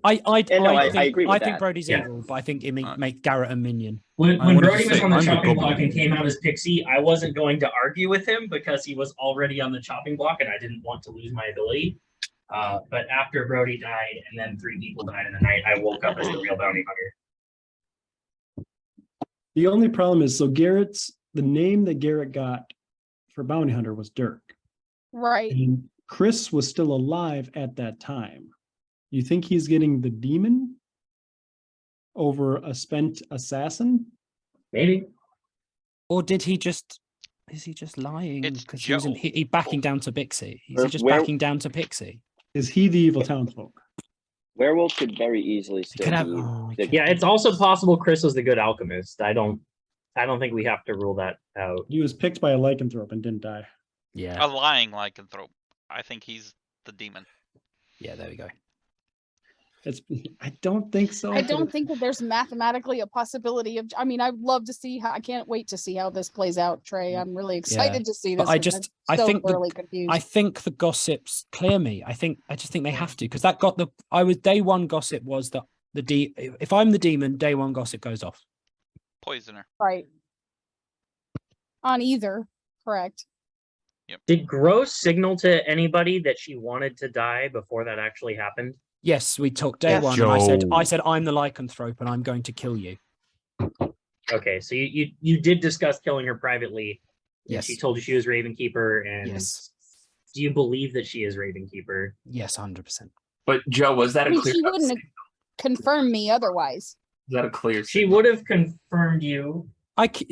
I agree with I think that. Brody's Yeah. evil, but I think it make Garrett a minion. when I wanted to Brody was say, on the I'm a chopping block goblin. and came out as Pixie, I wasn't going to argue with him because he was already on the chopping block and I didn't want to lose my ability. But after Brody died and then 3 people died in the night, I woke up as the real bounty hunter. The only problem is, so the name that Garrett got for bounty hunter was Dirk. Right. And Chris was still alive at that time. You think he's getting the demon over a spent assassin? Maybe. Or did he just? Is he just lying? It's Because Joe. he backing down to Pixie. Is Or he just where- backing down to Pixie? Is he the evil townsfolk? Werewolf could very easily still could have- be oh, the Yeah, it's also possible Chris was the good alchemist. I don't I don't think we have to rule that out. He was picked by a lycanthrope and didn't die. Yeah. A lying lycanthrope. I think he's the demon. Yeah, there we go. I don't think so. I don't think that there's mathematically a possibility of. I mean, I'd love to see how. I can't wait to see how this plays out, Trey. I'm really excited to see this. But I 'cause just, I'm I so think, thoroughly confused. I think the gossips clear me. I just think they have to, because that got the. I was day one gossip was that if I'm the demon, day one gossip goes off. Poisoner. Right. On either, correct. Did Gross signal to anybody that she wanted to die before that actually happened? Yes, we talked day Yes. one. And I Joe. said I'm the lycanthrope and I'm going to kill you. Okay, so you did discuss killing her privately. And Yes. she told you she was Ravenkeeper, and Yes. do you believe that she is Ravenkeeper? Yes, 100%. But Joe, was that I a mean, clear? she wouldn't confirm me otherwise. Was that a clear? She would have confirmed you.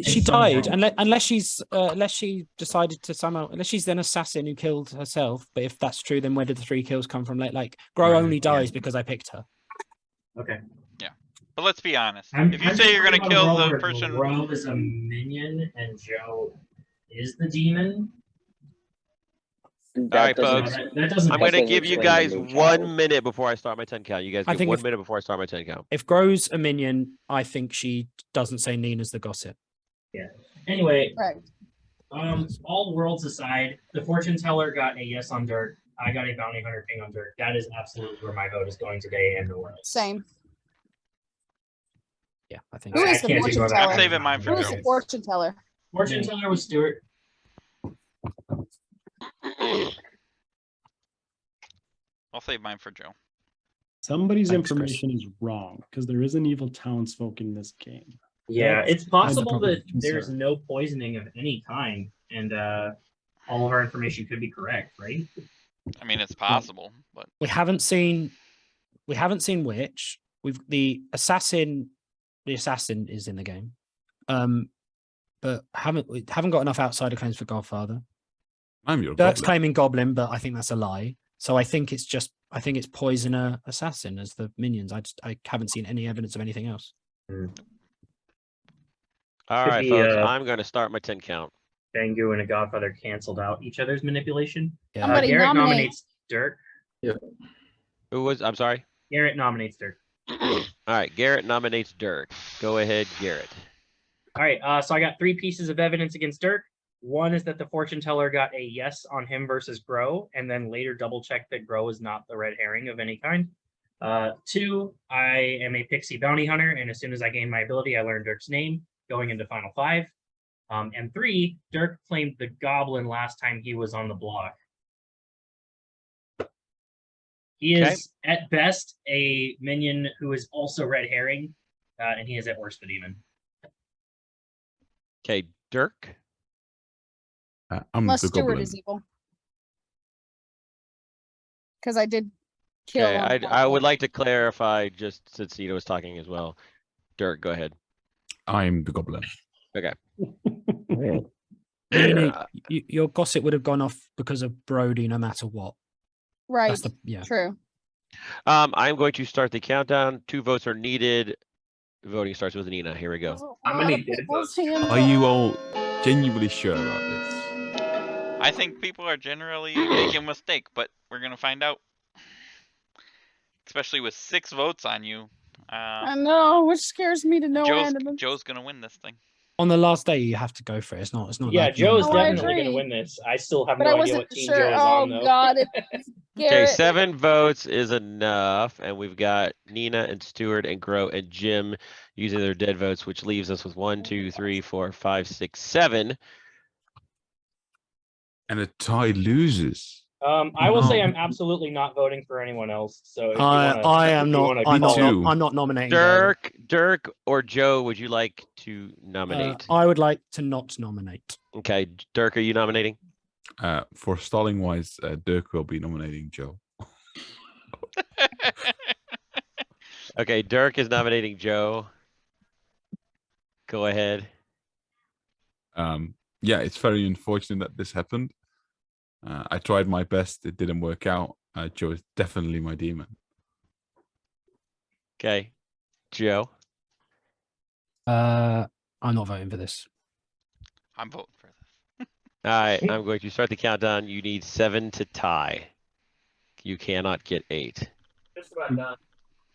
She somehow. died unless she decided to somehow, unless she's an assassin who killed herself. But if that's true, then where did the 3 kills come from? Like Gro Right, only dies because I picked her. Okay. But let's be honest. I'm If you say you're gonna kill the person, Gro is a minion and Joe is the demon. All right, folks. That doesn't. I'm going to doesn't give you explain guys the new 1 child. minute before I start my 10 count. You guys I get think 1 if- minute before I start my 10 count. If Gro's a minion, I think she doesn't say Nina's the gossip. Anyway, Correct. all worlds aside, the fortune teller got a yes on Dirk. I got a bounty hunter king on Dirk. That is absolutely where my vote is going today, and nowhere else. Same. Yeah, I think. Who so. is the can't fortune ignore that. teller? I'm saving mine for Who is Joe. the fortune teller? Fortune teller was Stuart. I'll save mine for Joe. Somebody's Thanks, Chris. information is wrong because there is an evil townsfolk in this game. Yeah, That's it's possible kind of that a there's concern. no poisoning of any kind, and all of our information could be correct, right? I mean, it's possible, but We haven't seen Witch. The assassin is in the game. But we haven't got enough outsider claims for Godfather. I'm your Dirk's goblin. claiming Goblin, but I think that's a lie. So I think it's Poisoner Assassin as the minions. I haven't seen any evidence of anything else. All Could right, be, folks. I'm going to start my 10 count. Bangu and a Godfather canceled out each other's manipulation. Yeah. Somebody Garrett nominate. nominates Dirk. Who was? I'm sorry. Garrett nominates Dirk. All right. Garrett nominates Dirk. Go ahead, Garrett. All right, so I got 3 pieces of evidence against Dirk. One is that the fortune teller got a yes on him versus Gro, and then later double checked that Gro is not the red herring of any kind. 2, I am a pixie bounty hunter, and as soon as I gained my ability, I learned Dirk's name going into Final 5. And 3, Dirk claimed the goblin last time he was on the block. He is at best a minion who is also red herring, and he is at worst the demon. Okay, Dirk. I'm Unless the Stewart goblin. is evil. Because I did kill. Okay, I would like to clarify just since Nita was talking as well. Dirk, go ahead. I'm the goblin. Okay. Nina, your gossip would have gone off because of Brody no matter what. Right. Yeah. True. I'm going to start the countdown. 2 votes are needed. Voting starts with Nina. Here we go. How many dead votes? Are you all genuinely sure about this? I think people are generally making a mistake, but we're gonna find out. Especially with 6 votes on you. I know, which scares me to no end. Joe's gonna win this thing. On the last day, you have to go for it. It's not. Yeah, like Joe's Oh, I definitely going to agree. win this. I still have But I no idea wasn't what team sure. Joe is Oh on, though. God, it's Okay, Garrett. 7 votes is enough, and we've got Nina and Stewart and Gro and Jim using their dead votes, which leaves us with 1, 2, 3, 4, 5, 6, 7. And a tie loses. I will say I'm absolutely not voting for anyone else. So if I am not. I'm not nominating. Dirk or Joe, would you like to nominate? I would like to not nominate. Okay, Dirk, are you nominating? For stalling wise, Dirk will be nominating Joe. Okay, Dirk is nominating Joe. Go ahead. Yeah, it's very unfortunate that this happened. I tried my best. It didn't work out. Joe is definitely my demon. Okay, Joe. I'm not voting for this. I'm voting for this. All right, I'm going to start the countdown. You need 7 to tie. You cannot get 8. Just about done.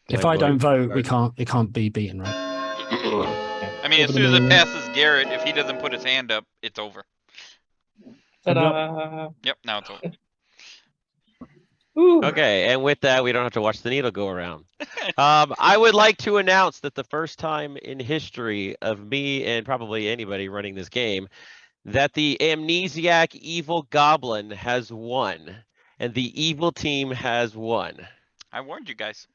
If I'm I don't going- vote, it can't be beaten, right? I mean, as Over soon as the it moon. passes Garrett, if he doesn't put his hand up, it's over. Ta-da! Yep, now it's over. Ooh. Okay, and with that, we don't have to watch the needle go around. I would like to announce that the first time in history of me and probably anybody running this game, that the amnesiac evil goblin has won, and the evil team has won. I warned you guys.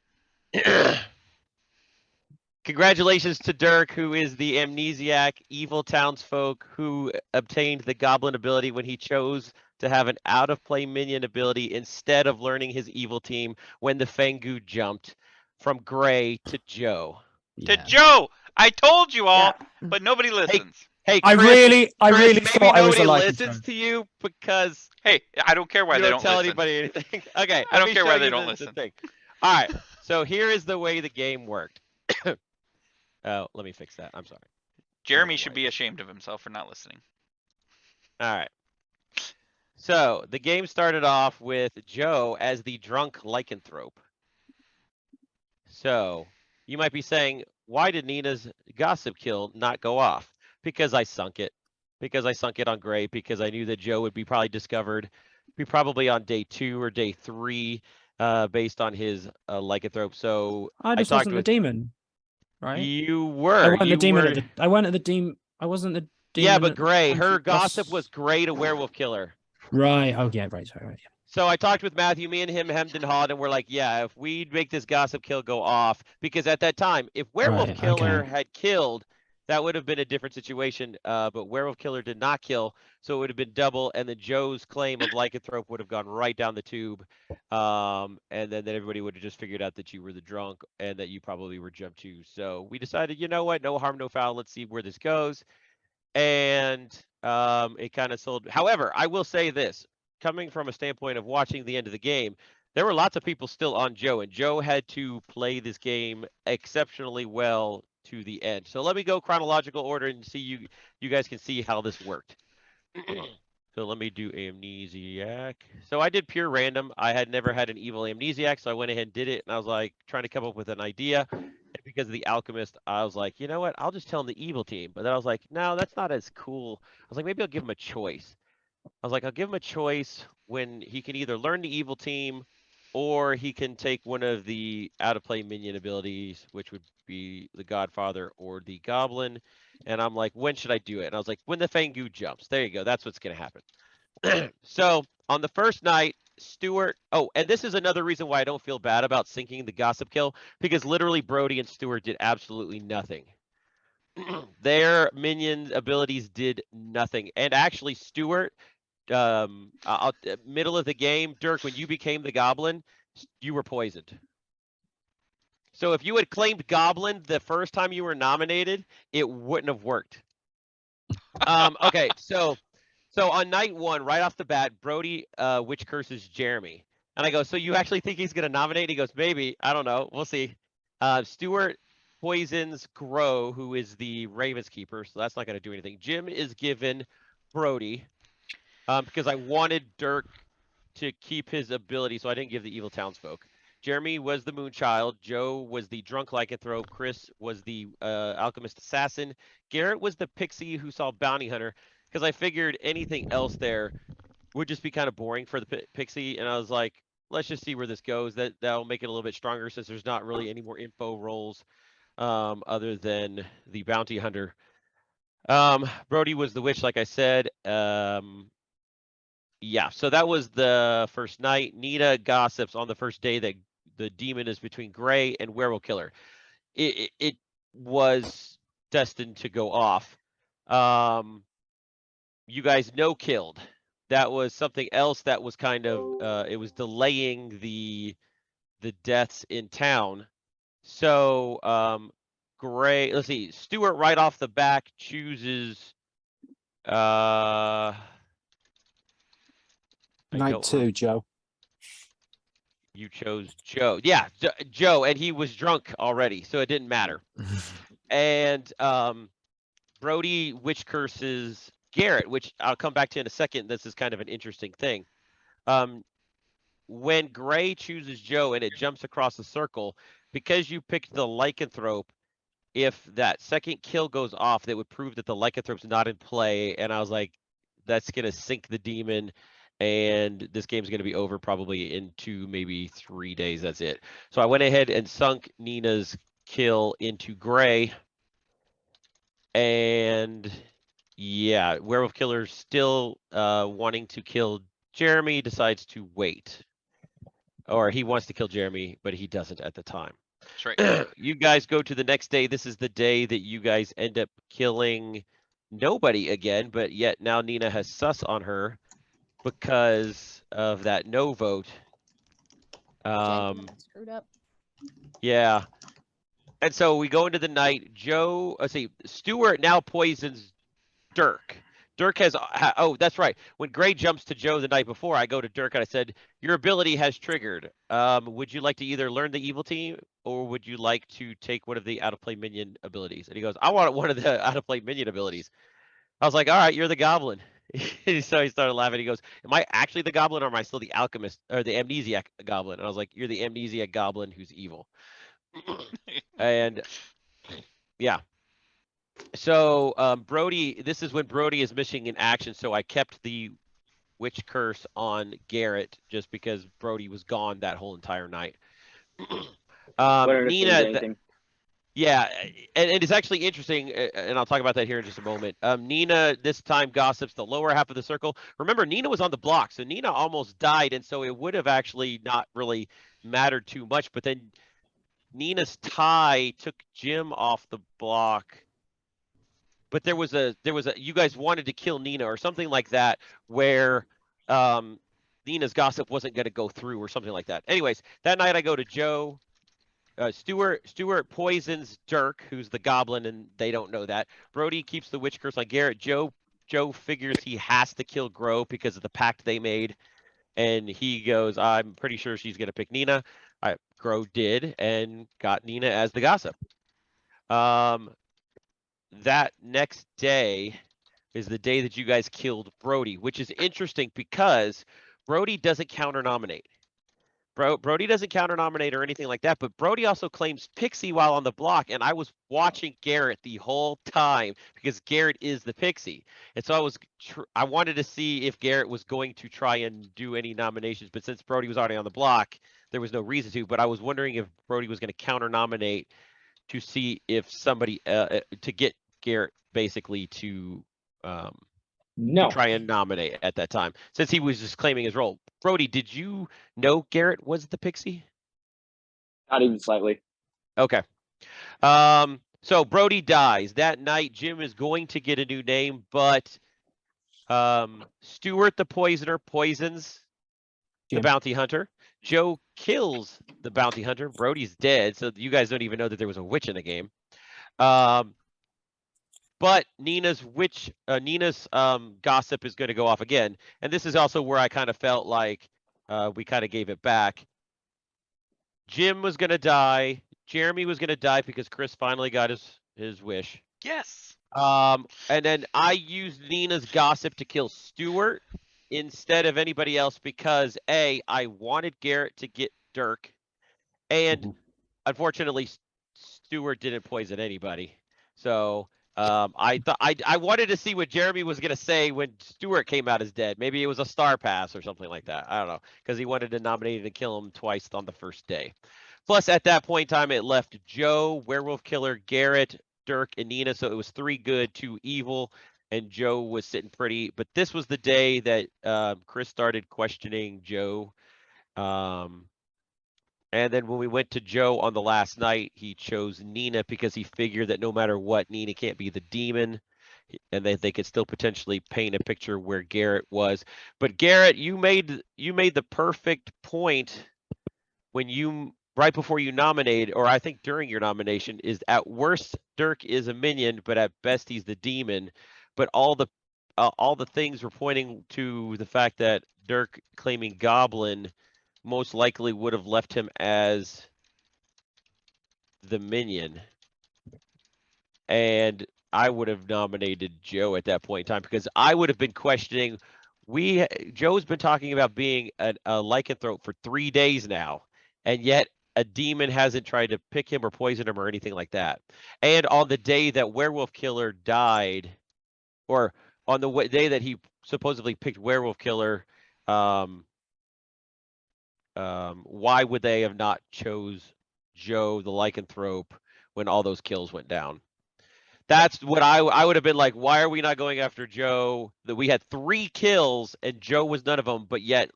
Congratulations to Dirk, who is the amnesiac evil townsfolk who obtained the goblin ability when he chose to have an out-of-play minion ability instead of learning his evil team when the Fangu jumped from Gray to Joe. To Joe! I told you all, Yeah. but nobody listens. Hey, I Chris, really Chris, maybe thought I was nobody a listens to you because Hey, I don't care why you they don't don't tell listen. anybody anything. Okay, I let don't me care show why they you don't the listen. thing. All right, so here is the way the game worked. Let me fix that. I'm sorry. Jeremy should be ashamed of himself for not listening. All right. So the game started off with Joe as the drunk lycanthrope. So you might be saying, why did Nina's gossip kill not go off? Because I sunk it. Because I sunk it on Gray. Because I knew that Joe would be probably discovered, be probably on day 2 or day 3, based on his lycanthrope. So I just talked wasn't the with demon, right? you I were. wasn't You the demon were. at the. I weren't at the demon. I wasn't the demon. Yeah, but at the Gray, time her she gossip lost- was Gray to Werewolf Killer. Right. Oh yeah. Right. Right. So I talked with Matthew, me and him hemmed and hawed, and we're like, yeah, if we make this gossip kill go off, because at that time, if Werewolf Right, Killer okay. had killed, that would have been a different situation. But Werewolf Killer did not kill, so it would have been double, and then Joe's claim of lycanthrope would have gone right down the tube. And then everybody would have just figured out that you were the drunk and that you probably were jumped too. So we decided, you know what, no harm, no foul. Let's see where this goes. And it kind of sold. However, I will say this. Coming from a standpoint of watching the end of the game, there were lots of people still on Joe, and Joe had to play this game exceptionally well to the end. So let me go chronological order and see you guys can see how this worked. So let me do amnesiac. So I did pure random. I had never had an evil amnesiac, so I went ahead and did it, and I was like trying to come up with an idea. And because of the alchemist, I was like, you know what? I'll just tell him the evil team. But then I was like, no, that's not as cool. I was like, maybe I'll give him a choice. I was like, I'll give him a choice when he can either learn the evil team or he can take one of the out of play minion abilities, which would be the Godfather or the Goblin. And I'm like, when should I do it? And I was like, when the Fangu jumps. There you go. That's what's going to happen. So on the first night, Stuart. Oh, and this is another reason why I don't feel bad about sinking the gossip kill, because literally Brody and Stuart did absolutely nothing. Their minion abilities did nothing. And actually, Stuart, middle of the game, Dirk, when you became the Goblin, you were poisoned. So if you had claimed Goblin the first time you were nominated, it wouldn't have worked. Okay, so on night 1, right off the bat, Brody witch curses Jeremy. And I go, so you actually think he's gonna nominate? He goes, maybe. I don't know. We'll see. Stuart poisons Grow, who is the Ravens keeper, so that's not gonna do anything. Jim is given Brody. Because I wanted Dirk to keep his ability, so I didn't give the evil townsfolk. Jeremy was the Moonchild. Joe was the drunk lycanthrope. Chris was the alchemist assassin. Garrett was the pixie who saw bounty hunter, because I figured anything else there would just be kind of boring for the pixie, and I was like, let's just see where this goes. That'll make it a little bit stronger since there's not really any more info rolls other than the bounty hunter. Brody was the witch, like I said. Yeah, so that was the first night. Nina gossips on the first day that the demon is between Gray and Werewolf Killer. It was destined to go off. You guys no-killed. That was something else that was kind of it was delaying the deaths in town. So Gray, let's see, Stuart right off the back chooses Night 2, Joe. You chose Joe. Yeah, Joe, and he was drunk already, so it didn't matter. And Brody witch curses Garrett, which I'll come back to in a second. This is kind of an interesting thing. When Gray chooses Joe and it jumps across the circle, because you picked the lycanthrope, if that second kill goes off, that would prove that the lycanthrope's not in play. And I was like, that's gonna sink the demon, and this game's gonna be over probably in 2, maybe 3 days. That's it. So I went ahead and sunk Nina's kill into Gray. And yeah, Werewolf Killer still wanting to kill Jeremy, decides to wait. Or he wants to kill Jeremy, but he doesn't at the time. That's right. You guys go to the next day. This is the day that you guys end up killing nobody again, but yet now Nina has sus on her because of that no vote. Screwed up. Yeah. And so we go into the night. Joe, let's see, Stuart now poisons Dirk. Dirk has, oh, that's right. When Gray jumps to Joe the night before, I go to Dirk and I said, your ability has triggered. Would you like to either learn the evil team or would you like to take one of the out-of-play minion abilities? And he goes, I want one of the out-of-play minion abilities. I was like, all right, you're the goblin. So he started laughing. He goes, am I actually the goblin or am I still the alchemist or the amnesiac goblin? And I was like, you're the amnesiac goblin who's evil. And yeah. So Brody, this is when Brody is missing in action. So I kept the witch curse on Garrett just because Brody was gone that whole entire night. Nina, yeah, and it's actually interesting, and I'll talk about that here in just a moment. Nina this time gossips the lower half of the circle. Remember, Nina was on the block, so Nina almost died, and so it would have actually not really mattered too much. But then Nina's tie took Jim off the block. But there was a you guys wanted to kill Nina or something like that, where Nina's gossip wasn't going to go through or something like that. Anyways, that night I go to Joe. Stuart poisons Dirk, who's the goblin, and they don't know that. Brody keeps the witch curse on Garrett. Joe figures he has to kill Grow because of the pact they made, and he goes, I'm pretty sure she's going to pick Nina. Grow did and got Nina as the gossip. That next day is the day that you guys killed Brody, which is interesting because Brody doesn't counter nominate. Brody doesn't counter nominate or anything like that, but Brody also claims Pixie while on the block, and I was watching Garrett the whole time because Garrett is the Pixie, and so I wanted to see if Garrett was going to try and do any nominations, but since Brody was already on the block, there was no reason to. But I was wondering if Brody was going to counter nominate to see if somebody to get Garrett basically to try and nominate at that time, since he was just claiming his role. Brody, did you know Garrett was the Pixie? Not even slightly. Okay. So Brody dies. That night, Jim is going to get a new name, but Stuart the Poisoner poisons the bounty hunter. Joe kills the bounty hunter. Brody's dead, so you guys don't even know that there was a witch in the game. But Nina's gossip is going to go off again. And this is also where I kind of felt like we kind of gave it back. Jim was going to die. Jeremy was going to die because Chris finally got his wish. Yes. And then I used Nina's gossip to kill Stuart instead of anybody else because I wanted Garrett to get Dirk. And unfortunately, Stuart didn't poison anybody. So I wanted to see what Jeremy was going to say when Stuart came out as dead. Maybe it was a star pass or something like that. I don't know, because he wanted to nominate and kill him twice on the first day. Plus, at that point in time, it left Joe, Werewolf Killer, Garrett, Dirk, and Nina. So it was 3 good, 2 evil, and Joe was sitting pretty. But this was the day that Chris started questioning Joe. And then when we went to Joe on the last night, he chose Nina because he figured that no matter what, Nina can't be the demon, and that they could still potentially paint a picture where Garrett was. But Garrett, you made the perfect point when right before you nominated, or I think during your nomination, is at worst Dirk is a minion, but at best he's the demon. But all the things were pointing to the fact that Dirk claiming goblin most likely would have left him as the minion. And I would have nominated Joe at that point in time because I would have been questioning. Joe's been talking about being a lycanthrope for 3 days now, and yet a demon hasn't tried to pick him or poison him or anything like that. And on the day that Werewolf Killer died, or on the day that he supposedly picked Werewolf Killer, why would they have not chose Joe the lycanthrope when all those kills went down? That's what I would have been like. Why are we not going after Joe? That we had 3 kills and Joe was none of them, but yet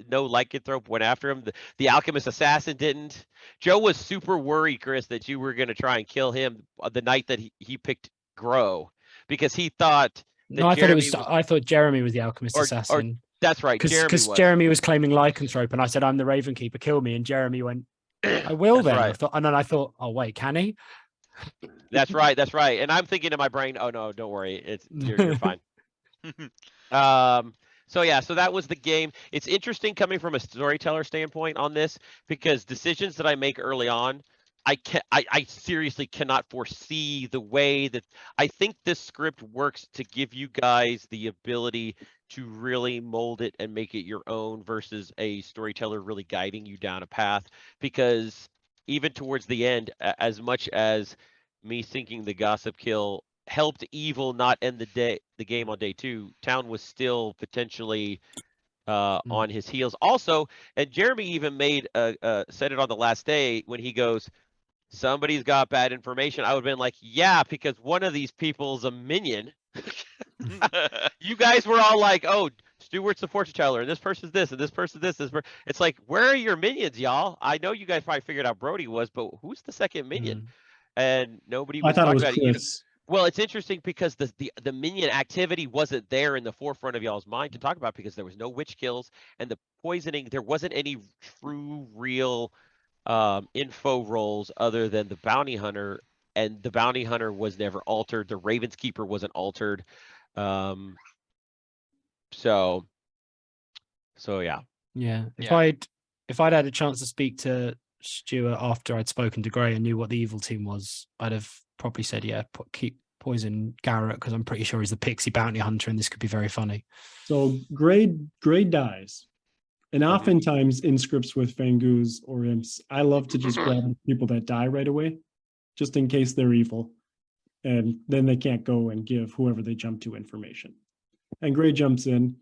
no lycanthrope went after him. The alchemist assassin didn't. Joe was super worried, Chris, that you were going to try and kill him the night that he picked Grow because he thought that No, I thought it was. Jeremy I thought Jeremy was the alchemist or assassin. that's right, Jeremy Because was. Jeremy was claiming lycanthrope, and I said I'm the Raven Keeper, kill me, and Jeremy went, I will That's then. right. And then I thought, oh wait, can he? That's right. That's right. And I'm thinking in my brain, oh no, don't worry, you're fine. So yeah, so that was the game. It's interesting coming from a storyteller standpoint on this because decisions that I make early on, I seriously cannot foresee the way that I think this script works to give you guys the ability to really mold it and make it your own versus a storyteller really guiding you down a path. Because even towards the end, as much as me thinking the gossip kill helped evil not end the game on day 2, Town was still potentially on his heels. Also, and Jeremy even said it on the last day when he goes, somebody's got bad information. I would have been like, yeah, because one of these people's a minion. You guys were all like, oh, Stuart's the fortune teller, and this person's this, and this person's this. It's like, where are your minions, y'all? I know you guys probably figured out Brody was, but who's the second minion? And nobody I was thought it talking was about it. Chris. Well, it's interesting because the minion activity wasn't there in the forefront of y'all's mind to talk about because there was no witch kills and the poisoning. There wasn't any true, real info roles other than the bounty hunter, and the bounty hunter was never altered. The Raven's Keeper wasn't altered. So yeah. Yeah. If I'd had a chance to speak to Stuart after I'd spoken to Gray and knew what the evil team was, I'd have probably said, yeah, keep poison Garrett because I'm pretty sure he's the pixie bounty hunter and this could be very funny. So Gray dies. And oftentimes in scripts with Fangoos or imps, I love to just grab people that die right away, just in case they're evil. And then they can't go and give whoever they jump to information. And Gray jumps in.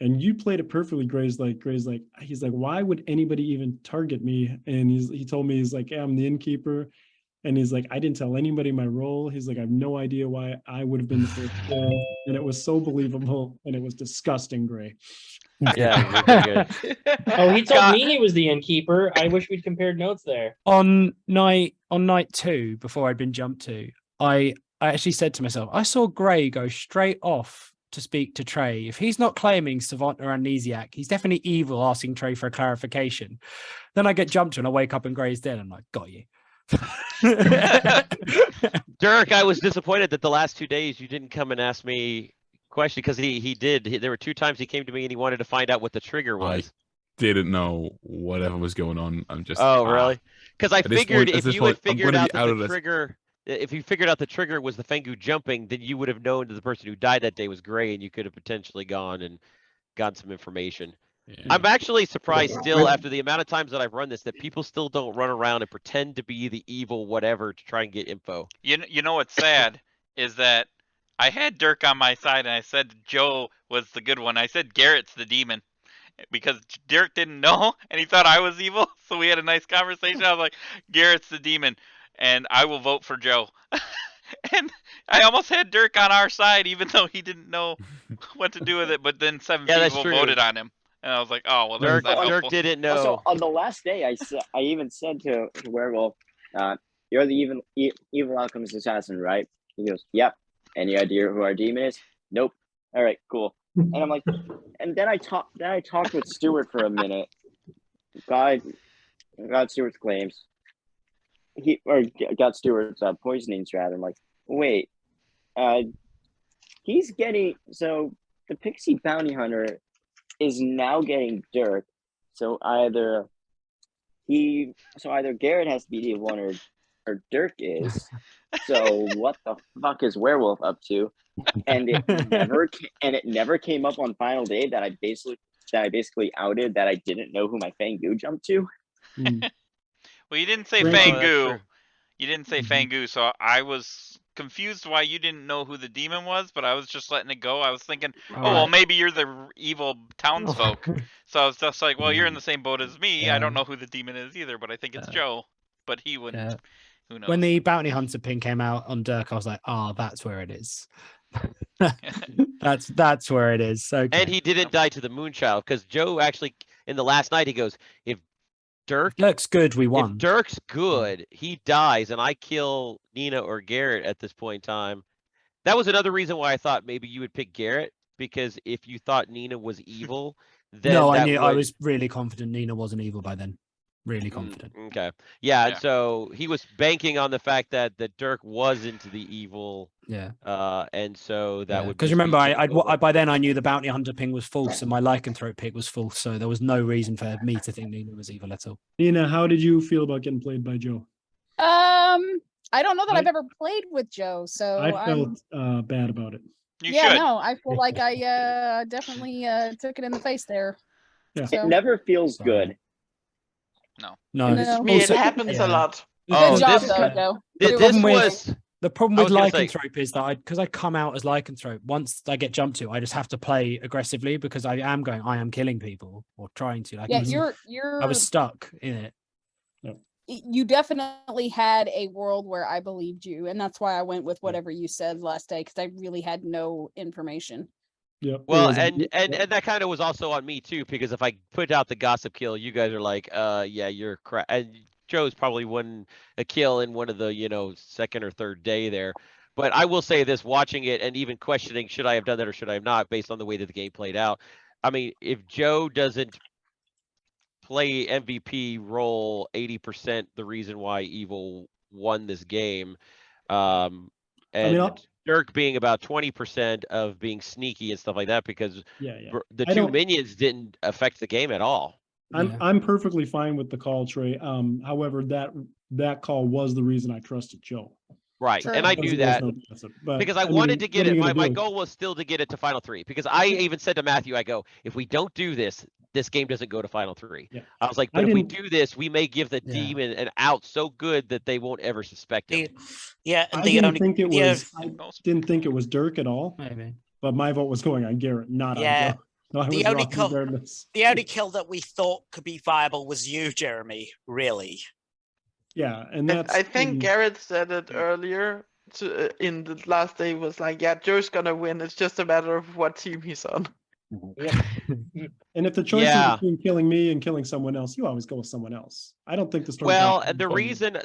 And you played it perfectly. He's like, why would anybody even target me? And he told me, he's like, yeah, I'm the innkeeper. And he's like, I didn't tell anybody my role. He's like, I have no idea why I would have been the first kill. And it was so believable. And it was disgusting, Gray. Yeah. Oh, he told me he was the innkeeper. I wish we'd compared notes there. On night 2, before I'd been jumped to, I actually said to myself, I saw Gray go straight off to speak to Trey. If he's not claiming savant or amnesiac, he's definitely evil, asking Trey for a clarification. Then I get jumped to and I wake up and Gray's dead. I'm like, got you. Dirk, I was disappointed that the last 2 days you didn't come and ask me question because he did. There were 2 times he came to me and he wanted to find out what the trigger was. I didn't know whatever was going on. I'm just really? Because I figured if you had figured out that the trigger, if you figured out the trigger was the Fengu jumping, then you would have known that the person who died that day was Gray, and you could have potentially gone and gotten some information. Yeah. I'm actually surprised still after the amount of times that I've run this that people still don't run around and pretend to be the evil whatever to try and get info. You know what's sad is that I had Dirk on my side and I said Joe was the good one. I said Garrett's the demon because Dirk didn't know and he thought I was evil. So we had a nice conversation. I was like, Garrett's the demon and I will vote for Joe. And I almost had Dirk on our side even though he didn't know what to do with it. But then 7 people voted on him. And I was like, oh, well, Dirk didn't know. Also, on the last day, I even said to Werewolf, you're the evil alchemist assassin, right? He goes, yep. Any idea who our demon is? Nope. All right, cool. And I'm like, and then I talked with Stuart for a minute. Got Stuart's claims. Got Stuart's poisoning strat. I'm like, wait, he's getting, so the Pixie Bounty Hunter is now getting Dirk. So either Garrett has to be the one or Dirk is. So what the fuck is Werewolf up to? And it never came up on final day that I basically outed that I didn't know who my Fangu jumped to. Well, you didn't say Great. Fangu. You didn't say Fangu, so I was confused why you didn't know who the demon was, but I was just letting it go. I was thinking, well, maybe you're the evil townsfolk. So I was just like, well, you're in the same boat as me. I don't know who the demon is either, but I think it's Joe. But he wouldn't. Who knows? When the bounty hunter pin came out on Dirk, I was like, oh, that's where it is. that's where it is. Okay. And he didn't die to the Moonchild, because Joe actually, in the last night, he goes, if Dirk's good, we won. If Dirk's good, he dies, and I kill Nina or Garrett at this point in time. That was another reason why I thought maybe you would pick Garrett, because if you thought Nina was evil, then no, I was really confident Nina wasn't evil by then. Really confident. Okay. Yeah, and so he was banking on the fact that Dirk was into the evil. Yeah. And so that would because remember, I by then I knew the bounty hunter ping was false and my lycanthrope pick was false, so there was no reason for me to think Nina was evil at all. Nina, how did you feel about getting played by Joe? I don't know that I've ever played with Joe, so I felt bad about it. No, I feel like I definitely took it in the face there. Yeah. So. It never feels good. No. It happens a lot. Good job, though, Joe. The problem with lycanthrope is that because I come out as lycanthrope, once I get jumped to, I just have to play aggressively because I am killing people or trying to. Like, you're. I was stuck in it. You definitely had a world where I believed you, and that's why I went with whatever you said last day, because I really had no information. Yep. Well, and that kind of was also on me too, because if I put out the gossip kill, you guys are like, yeah, you're crap. And Joe's probably won a kill in one of the, second or third day there. But I will say this, watching it and even questioning, should I have done that or should I have not, based on the way that the game played out. I mean, if Joe doesn't play MVP role 80%, the reason why Evil won this game, Dirk being about 20% of being sneaky and stuff like that, because the two minions didn't affect the game at all. I'm perfectly fine with the call, Trey. However, that call was the reason I trusted Joe. Right, and I knew that because I wanted to get it. My goal was still to get it to Final 3, because I even said to Matthew, I go, if we don't do this, this game doesn't go to Final 3. Yeah. I was like, but if we do this, we may give the demon an out so good that they won't ever suspect him. I didn't think it was Dirk at all. Maybe. But my vote was going on Garrett, not on Joe. So the only kill that we thought could be viable was you, Jeremy, really. Yeah, and that's I think Garrett said it earlier in the last day, was like, yeah, Joe's gonna win. It's just a matter of what team he's on. Yeah. And if the choice is between killing me and killing someone else, you always go with someone else. I don't think the story. Well, and the reason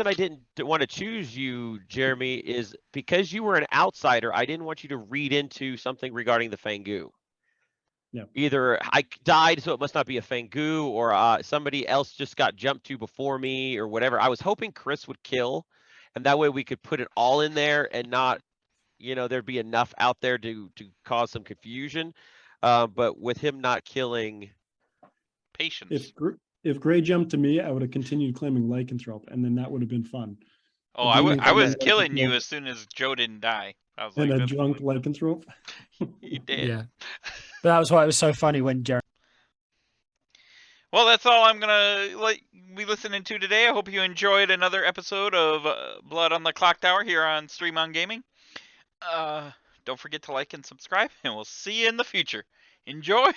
I didn't want to choose you, Jeremy, is because you were an outsider. I didn't want you to read into something regarding the Fangu. Yeah. Either I died, so it must not be a Fangu, or somebody else just got jumped to before me, or whatever. I was hoping Chris would kill, and that way we could put it all in there and not, there'd be enough out there to cause some confusion. But with him not killing, patience. If Gray jumped to me, I would have continued claiming lycanthrope, and then that would have been fun. Oh, I was killing you as soon as Joe didn't die. I was and like, a drunk lycanthrope. You did. Yeah. But that was why it was so funny when Jeremy. Well, that's all I'm gonna be listening to today. I hope you enjoyed another episode of Blood on the Clocktower here on Stream on Gaming. Don't forget to like and subscribe, and we'll see you in the future. Enjoy!